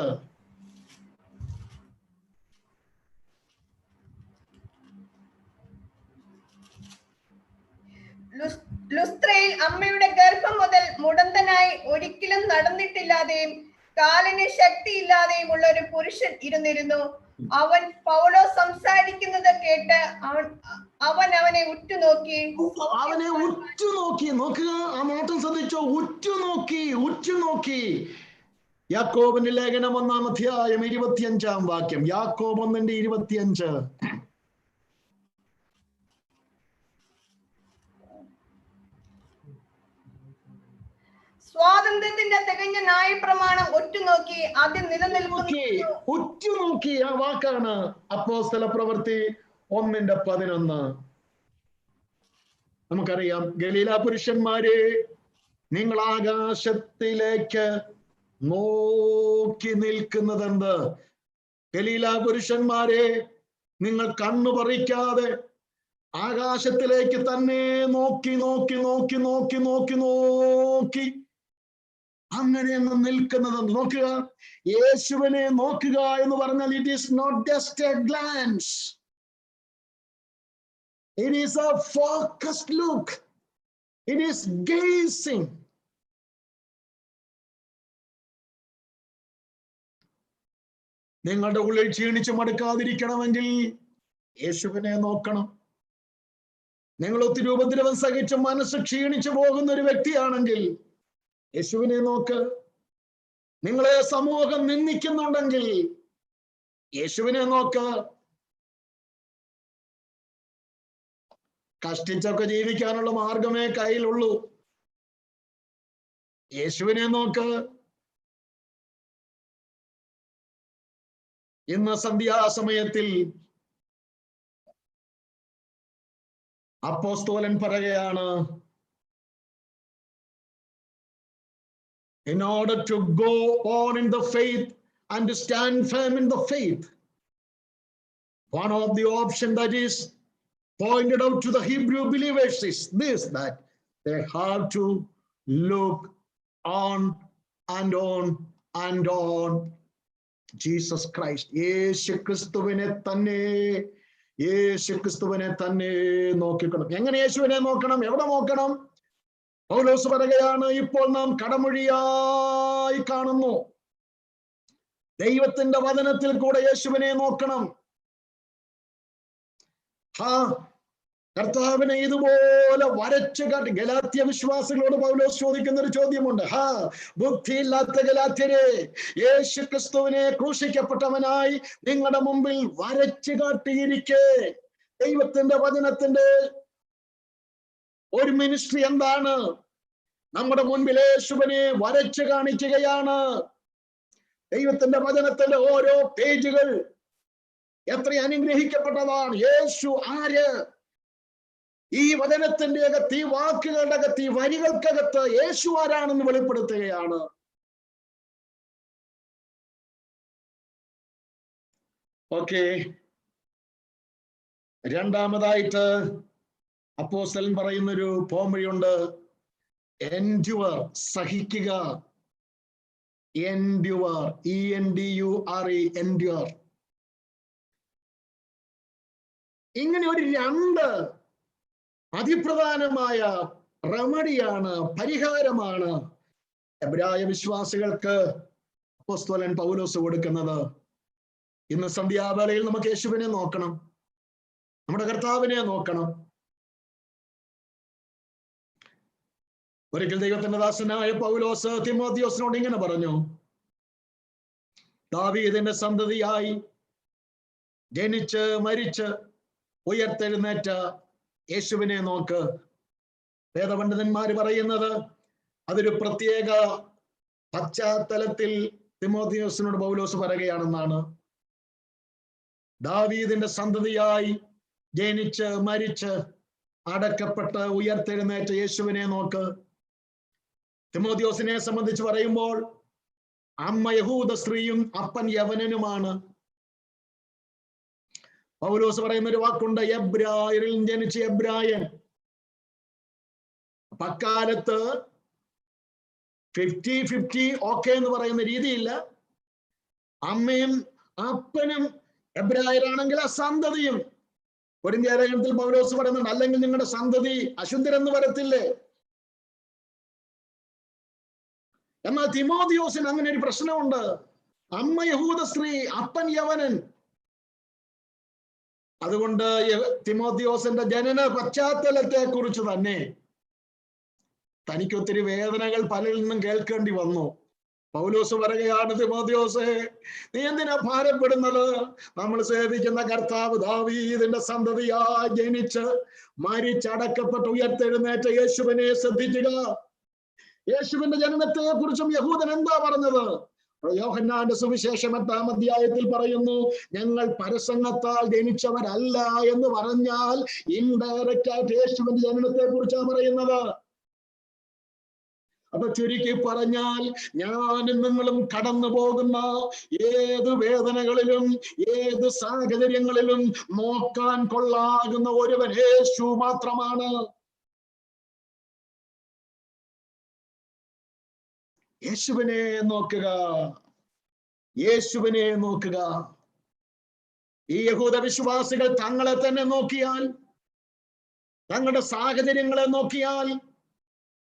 ലുസ്ത്രയിൽ അമ്മയുടെ ഗർഭം മുതൽ മുടന്തനായി ഒരിക്കലും നടന്നിട്ടില്ലാതെയും കാലിന് ശക്തിയില്ലാതെയും ഉള്ള ഒരു പുരുഷൻ ഇരുന്നിരുന്നു. അവൻ പൗലോസ് സംസാരിക്കുന്നത് കേട്ട് അവൻ അവനെ ഉറ്റുനോക്കി. നോക്കുക, ആ നോട്ടം ശ്രദ്ധിച്ചോ? ഉറ്റുനോക്കി. യാക്കോബിന്റെ ലേഖനം 1-ാം അധ്യായം 25-ാം വാക്യം. യാക്കോബ് 1:25. സ്വാതന്ത്ര്യത്തിന്റെ തികഞ്ഞ ന്യായപ്രമാണം ഉറ്റുനോക്കി അതിൽ ഉറ്റുനോക്കി. ആ വാക്കാണ് അപ്പോസ്തല പ്രവൃത്തി 1:11. നമുക്കറിയാം, ഗലീല പുരുഷന്മാരെ, നിങ്ങൾ ആകാശത്തിലേക്ക് നോക്കി ആകാശത്തിലേക്ക് തന്നെ നോക്കി നോക്കി നോക്കി നോക്കി നോക്കി നോക്കി അങ്ങനെ അങ്ങ് നിൽക്കുന്നത് നോക്കുക. യേശുവിനെ നോക്കുക എന്ന് പറഞ്ഞാൽ it is not just a glance, it is a focused look, it is gazing. നിങ്ങളുടെ ഉള്ളിൽ ക്ഷീണിച്ചു മടുക്കാതിരിക്കണമെങ്കിൽ യേശുവിനെ നോക്കണം. നിങ്ങൾ ഒത്തിരി ഉപദ്രവം സഹിച്ച് മനസ്സ് ക്ഷീണിച്ചു പോകുന്ന ഒരു വ്യക്തിയാണെങ്കിൽ യേശുവിനെ നോക്ക്. നിങ്ങളെ സമൂഹം നിന്ദിക്കുന്നുണ്ടെങ്കിൽ യേശുവിനെ നോക്ക്. കഷ്ടിച്ചൊക്കെ ജീവിക്കാനുള്ള മാർഗമേ കയ്യിലുള്ളൂ. യേശുവിനെ നോക്ക്. ഇന്ന് സന്ധ്യാസമയത്തിൽ അപ്പോസ്തലൻ പറയുകയാണ്, in order to go on in the faith and to stand firm in the faith, one of the option that is pointed out to the Hebrew believers is this, that they have to look on and on and on Jesus Christ. യേശു ക്രിസ്തുവിനെ തന്നെ നോക്കിക്കണം. എങ്ങനെ യേശുവിനെ നോക്കണം? എവിടെ നോക്കണം? പൗലോസ് പറയുകയാണ്, ഇപ്പോൾ നാം കടമൊഴിയായി കാണുന്നു. ദൈവത്തിന്റെ വചനത്തിൽ കൂടെ യേശുവിനെ നോക്കണം. കർത്താവിനെ ഇതുപോലെ വരച്ചു കാട്ടി. ഗലാത്യ വിശ്വാസികളോട് പൗലോസ് ചോദിക്കുന്ന ഒരു ചോദ്യമുണ്ട്. ബുദ്ധിയില്ലാത്ത ഗലാത്യരെ, യേശു ക്രിസ്തുവിനെ ക്രൂശിക്കപ്പെട്ടവനായി നിങ്ങളുടെ മുമ്പിൽ വരച്ചു കാട്ടിയിരിക്കെ ദൈവത്തിന്റെ വചനത്തിന്റെ ഒരു മിനിസ്ട്രി എന്താണ്? നമ്മുടെ മുൻപിൽ യേശുവിനെ വരച്ചു കാണിക്കുകയാണ്. ദൈവത്തിന്റെ വചനത്തിന്റെ ഓരോ പേജുകൾ എത്ര അനുഗ്രഹിക്കപ്പെട്ടതാണ്. യേശു ആര്? ഈ വചനത്തിന്റെ അകത്ത്, ഈ വാക്കുകളുടെ അകത്ത്, ഈ വരികൾക്കകത്ത് യേശു ആരാണെന്ന് വെളിപ്പെടുത്തുകയാണ്. ഓക്കെ, രണ്ടാമതായിട്ട് അപ്പോസ്തലൻ പറയുന്നൊരു പോംവഴിയുണ്ട്. എൻഡ്യുവർ, സഹിക്കുക. എൻഡ്യുവർ, ENDURE, എൻഡ്യുവർ. ഇങ്ങനെ ഒരു രണ്ട് അതിപ്രധാനമായ റെമഡിയാണ്, പരിഹാരമാണ് എബ്രായ വിശ്വാസികൾക്ക് അപ്പോസ്തലൻ പൗലോസ് കൊടുക്കുന്നത്. ഇന്ന് സന്ധ്യാവേളയിൽ നമുക്ക് യേശുവിനെ നോക്കണം, നമ്മുടെ കർത്താവിനെ നോക്കണം. ഒരിക്കൽ ദൈവത്തിന്റെ ദാസനായ പൗലോസ് തിമോഥെയോസിനോട് ഇങ്ങനെ പറഞ്ഞു, ദാവീദിന്റെ സന്തതിയായി ജനിച്ച് മരിച്ച് ഉയർത്തെഴുന്നേറ്റ യേശുവിനെ നോക്ക്. വേദപണ്ഡിതന്മാര് പറയുന്നത് അതൊരു പ്രത്യേക പശ്ചാത്തലത്തിൽ തിമോഥെയോസിനോട് പൗലോസ് പറയുകയാണെന്നാണ്. ദാവീദിന്റെ സന്തതിയായി ജനിച്ച് മരിച്ച് അടക്കപ്പെട്ട് ഉയർത്തെഴുന്നേറ്റ യേശുവിനെ നോക്ക്. തിമോഥെയോസിനെ സംബന്ധിച്ച് പറയുമ്പോൾ അമ്മ യഹൂദ സ്ത്രീയും അപ്പൻ യവനനുമാണ്. പൗലോസ് പറയുന്ന ഒരു വാക്കുണ്ട്, എബ്രായരിൽ ജനിച്ച എബ്രായൻ. അക്കാലത്ത് 50-50 ഓക്കെ എന്ന് പറയുന്ന രീതിയില്ല. അമ്മയും അപ്പനും എബ്രായരാണെങ്കിൽ ആ സന്തതിയും. കൊരിന്ത്യർ ലേഖനത്തിൽ പൗലോസ് പറയുന്നുണ്ട്, അല്ലെങ്കിൽ നിങ്ങളുടെ സന്തതി അശുദ്ധരെന്ന് വരത്തില്ലേ. എന്നാൽ തിമോഥെയോസിന് അങ്ങനെ ഒരു പ്രശ്നമുണ്ട്. അമ്മ യഹൂദ സ്ത്രീ, അപ്പൻ യവനൻ. അതുകൊണ്ട് തിമോഥെയോസിന്റെ ജനന പശ്ചാത്തലത്തെ കുറിച്ച് തന്നെ തനിക്ക് ഒത്തിരി വേദനകൾ പലരിൽ നിന്നും കേൾക്കേണ്ടി വന്നു. പൗലോസ് പറയുകയാണ്, തിമോഥെയോസേ, നീ എന്തിനാ ഭാരപ്പെടുന്നത്? നമ്മൾ സേവിക്കുന്ന കർത്താവ് ദാവീദിന്റെ സന്തതിയായി ജനിച്ച് മരിച്ചടക്കപ്പെട്ട് ഉയർത്തെഴുന്നേറ്റ യേശുവിനെ ശ്രദ്ധിക്കുക. യേശുവിന്റെ ജനനത്തെ കുറിച്ചും യഹൂദൻ എന്താ പറഞ്ഞത്? യോഹന്നാന്റെ സുവിശേഷം 8-ാം അധ്യായത്തിൽ പറയുന്നു, ഞങ്ങൾ പരസംഗത്താൽ ജനിച്ചവരല്ല എന്ന് പറഞ്ഞാൽ ഇൻഡയറക്റ്റ് ആയിട്ട് യേശുവിന്റെ ജനനത്തെ കുറിച്ചാണ് പറയുന്നത്. അപ്പൊ ചുരുക്കി പറഞ്ഞാൽ, ഞാനും നിങ്ങളും കടന്നു പോകുന്ന ഏത് വേദനകളിലും ഏത് സാഹചര്യങ്ങളിലും നോക്കാൻ കൊള്ളാകുന്ന ഒരുവൻ യേശു മാത്രമാണ്. യേശുവിനെ നോക്കുക, യേശുവിനെ നോക്കുക. ഈ യഹൂദ വിശ്വാസികൾ തങ്ങളെ തന്നെ നോക്കിയാൽ, തങ്ങളുടെ സാഹചര്യങ്ങളെ നോക്കിയാൽ,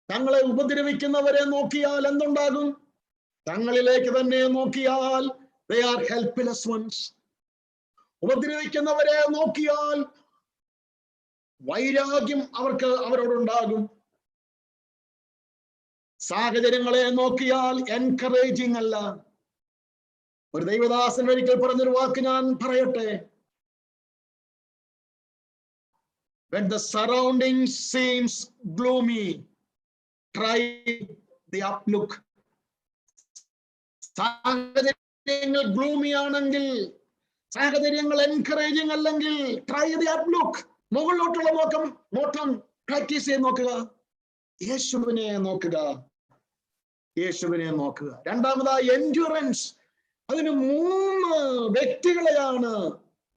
തങ്ങളെ ഉപദ്രവിക്കുന്നവരെ നോക്കിയാൽ എന്തുണ്ടാകും? തങ്ങളിലേക്ക് തന്നെ നോക്കിയാൽ they are helpless ones. ഉപദ്രവിക്കുന്നവരെ നോക്കിയാൽ വൈരാഗ്യം അവരോടുണ്ടാകും. സാഹചര്യങ്ങളെ നോക്കിയാൽ എൻകറേജിങ് അല്ല. ഒരു ദൈവദാസൻ ഒരിക്കൽ പറഞ്ഞൊരു വാക്ക് ഞാൻ പറയട്ടെ. When the surroundings seems gloomy, try the outlook. സാഹചര്യങ്ങൾ ഗ്ലൂമി ആണെങ്കിൽ, സാഹചര്യങ്ങൾ എൻകറേജിങ് അല്ലെങ്കിൽ, ട്രൈ ദി ഔട്ട്ലുക്ക്, മുകളിലോട്ടുള്ള നോട്ടം പ്രാക്ടീസ് ചെയ്ത് നോക്കുക. യേശുവിനെ നോക്കുക, യേശുവിനെ നോക്കുക. രണ്ടാമതായി എൻഡ്യൂറൻസ്. അതിന് 3 വ്യക്തികളെയാണ്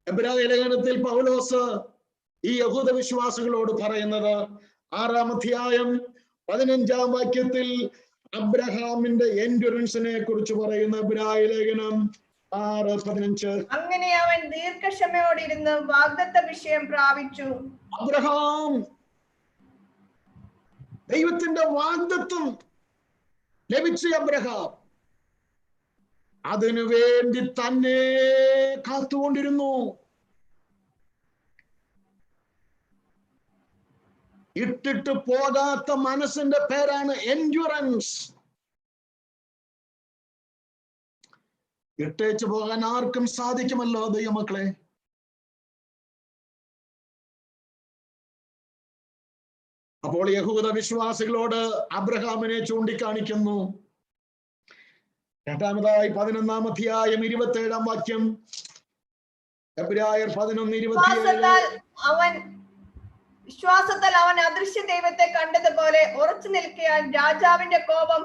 എബ്രായ ലേഖനത്തിൽ പൗലോസ് ഈ യഹൂദ വിശ്വാസികളോട് പറയുന്നത്. 6-ാം അധ്യായം 15-ാം വാക്യത്തിൽ അബ്രഹാമിന്റെ എൻഡ്യൂറൻസിനെ കുറിച്ച് പറയുന്ന എബ്രായ ലേഖനം 6:15. അങ്ങനെ അവൻ ദീർഘക്ഷമയോടിരുന്ന് വാഗ്ദത്ത വിഷയം പ്രാപിച്ചു. അബ്രഹാം ദൈവത്തിന്റെ വാഗ്ദത്തം ലഭിച്ച അബ്രഹാം അതിനു വേണ്ടി തന്നെ കാത്തുകൊണ്ടിരുന്നു. ഇട്ടിട്ട് പോകാത്ത മനസ്സിന്റെ പേരാണ് എൻഡ്യൂറൻസ്. ഇട്ടേച്ചു പോകാൻ ആർക്കും സാധിക്കുമല്ലോ ദൈവമക്കളെ. അപ്പോൾ യഹൂദ വിശ്വാസികളോട് അബ്രഹാമിനെ ചൂണ്ടിക്കാണിക്കുന്നു. രണ്ടാമതായി 11-ാം അധ്യായം 27-ാം വാക്യം, എബ്രായർ 11:27. വിശ്വാസത്താൽ അവൻ അദൃശ്യ ദൈവത്തെ കണ്ടതുപോലെ ഉറച്ചു നിൽക്കാൻ രാജാവിന്റെ കോപം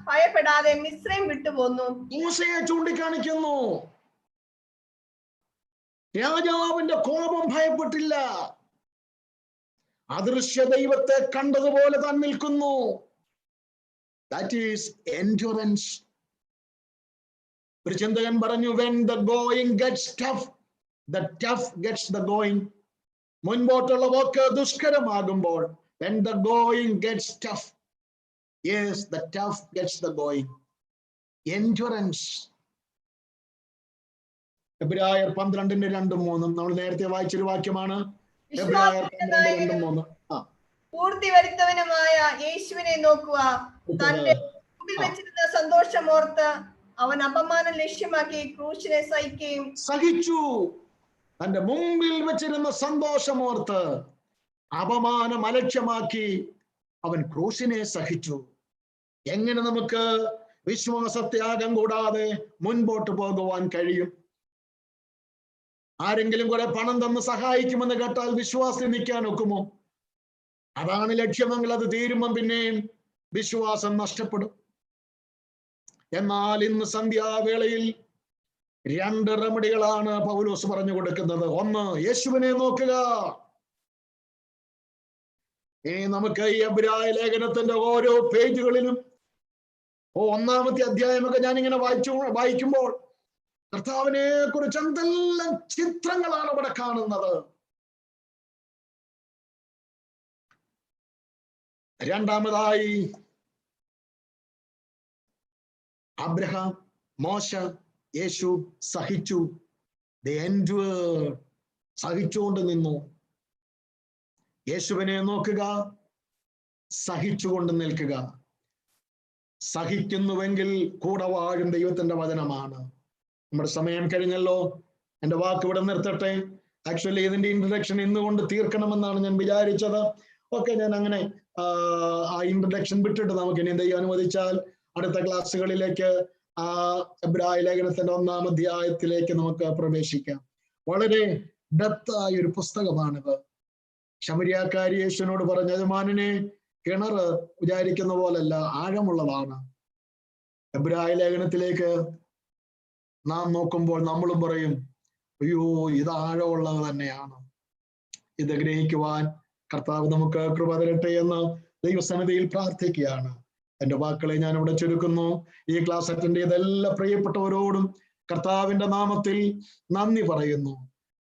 ഭയപ്പെടാതെ മിസ്രൈം വിട്ടുപോന്നു. മൂസയെ ചൂണ്ടിക്കാണിക്കുന്നു. രാജാവിന്റെ കോപം ഭയപ്പെട്ടില്ല, അദൃശ്യ ദൈവത്തെ കണ്ടതുപോലെ താൻ നിൽക്കുന്നു. That is endurance. ഒരു ചിന്തകൻ പറഞ്ഞു, when the going gets tough, the tough gets the going. മുൻപോട്ടുള്ള പോക്ക് ദുഷ്കരമാകുമ്പോൾ, when the going gets tough, yes, the tough gets the going. Endurance. എബ്രായർ 12:2-3 നമ്മൾ നേരത്തെ വായിച്ചൊരു വാക്യമാണ്. എബ്രായർ 12:2-3. പൂർത്തി വരുത്തവനുമായ യേശുവിനെ നോക്കുക. തന്റെ മുമ്പിൽ വെച്ചിരുന്ന സന്തോഷമോർത്ത് അവൻ അപമാനം ലക്ഷ്യമാക്കി ക്രൂശിനെ സഹിച്ചു. തന്റെ മുമ്പിൽ വെച്ചിരുന്ന സന്തോഷമോർത്ത് അപമാനം അലക്ഷ്യമാക്കി അവൻ ക്രൂശിനെ സഹിച്ചു. എങ്ങനെ നമുക്ക് വിശ്വാസത്യാഗം കൂടാതെ മുൻപോട്ട് പോകുവാൻ കഴിയും? ആരെങ്കിലും കുറെ പണം തന്ന് സഹായിക്കുമെന്ന് കേട്ടാൽ വിശ്വാസം നിൽക്കാൻ ഒക്കുമോ? അതാണ് ലക്ഷ്യമെങ്കിൽ അത് തീരുമ്പം പിന്നെയും വിശ്വാസം നഷ്ടപ്പെടും. എന്നാൽ ഇന്ന് സന്ധ്യാവേളയിൽ 2 റെമഡികളാണ് പൗലോസ് പറഞ്ഞു കൊടുക്കുന്നത്. ഒന്ന്, യേശുവിനെ നോക്കുക. ഇനി നമുക്ക് ഈ എബ്രായ ലേഖനത്തിന്റെ ഓരോ പേജുകളിലും 1-ാമത്തെ അധ്യായമൊക്കെ ഞാനിങ്ങനെ വായിക്കുമ്പോൾ കർത്താവിനെ കുറിച്ച് എന്തെല്ലാം ചിത്രങ്ങളാണ് അവിടെ കാണുന്നത്. രണ്ടാമതായി അബ്രഹാം, മോശ, യേശു സഹിച്ചു. സഹിച്ചുകൊണ്ട് നിന്നു. യേശുവിനെ നോക്കുക, സഹിച്ചുകൊണ്ട് നിൽക്കുക. സഹിക്കുന്നുവെങ്കിൽ കൂടെ വാഴും ദൈവത്തിന്റെ വചനമാണ്. നമ്മുടെ സമയം കഴിഞ്ഞല്ലോ, എന്റെ വാക്ക് ഇവിടെ നിർത്തട്ടെ. ആക്ച്വലി ഇതിന്റെ ഇൻട്രഡക്ഷൻ ഇന്നുകൊണ്ട് തീർക്കണമെന്നാണ് ഞാൻ വിചാരിച്ചത്. ഓക്കെ, ഞാൻ അങ്ങനെ ആ ഇൻട്രഡക്ഷൻ വിട്ടിട്ട് നമുക്ക് ഇനി ദൈവം അനുവദിച്ചാൽ അടുത്ത ക്ലാസ്സുകളിലേക്ക് എബ്രായ ലേഖനത്തിന്റെ 1-ാം അധ്യായത്തിലേക്ക് നമുക്ക് പ്രവേശിക്കാം. വളരെ ഡെപ്തായ ഒരു പുസ്തകമാണിത്. ശമരിയാക്കാരി യേശുവിനോട് പറഞ്ഞ, യജമാനനെ കിണറ് വിചാരിക്കുന്ന പോലല്ല, ആഴമുള്ളതാണ്. എബ്രായ ലേഖനത്തിലേക്ക് നാം നോക്കുമ്പോൾ നമ്മളും പറയും, അയ്യോ ഇത് ആഴമുള്ളത് തന്നെയാണ്. ഇത് ഗ്രഹിക്കുവാൻ കർത്താവ് നമുക്ക് കൃപ തരട്ടെ എന്ന് ദൈവസന്നിധിയിൽ പ്രാർത്ഥിക്കുകയാണ്. എന്റെ വാക്കുകളെ ഞാൻ ഇവിടെ ചുരുക്കുന്നു. ഈ ക്ലാസ് അറ്റൻഡ് ചെയ്ത എല്ലാ പ്രിയപ്പെട്ടവരോടും കർത്താവിന്റെ നാമത്തിൽ നന്ദി പറയുന്നു.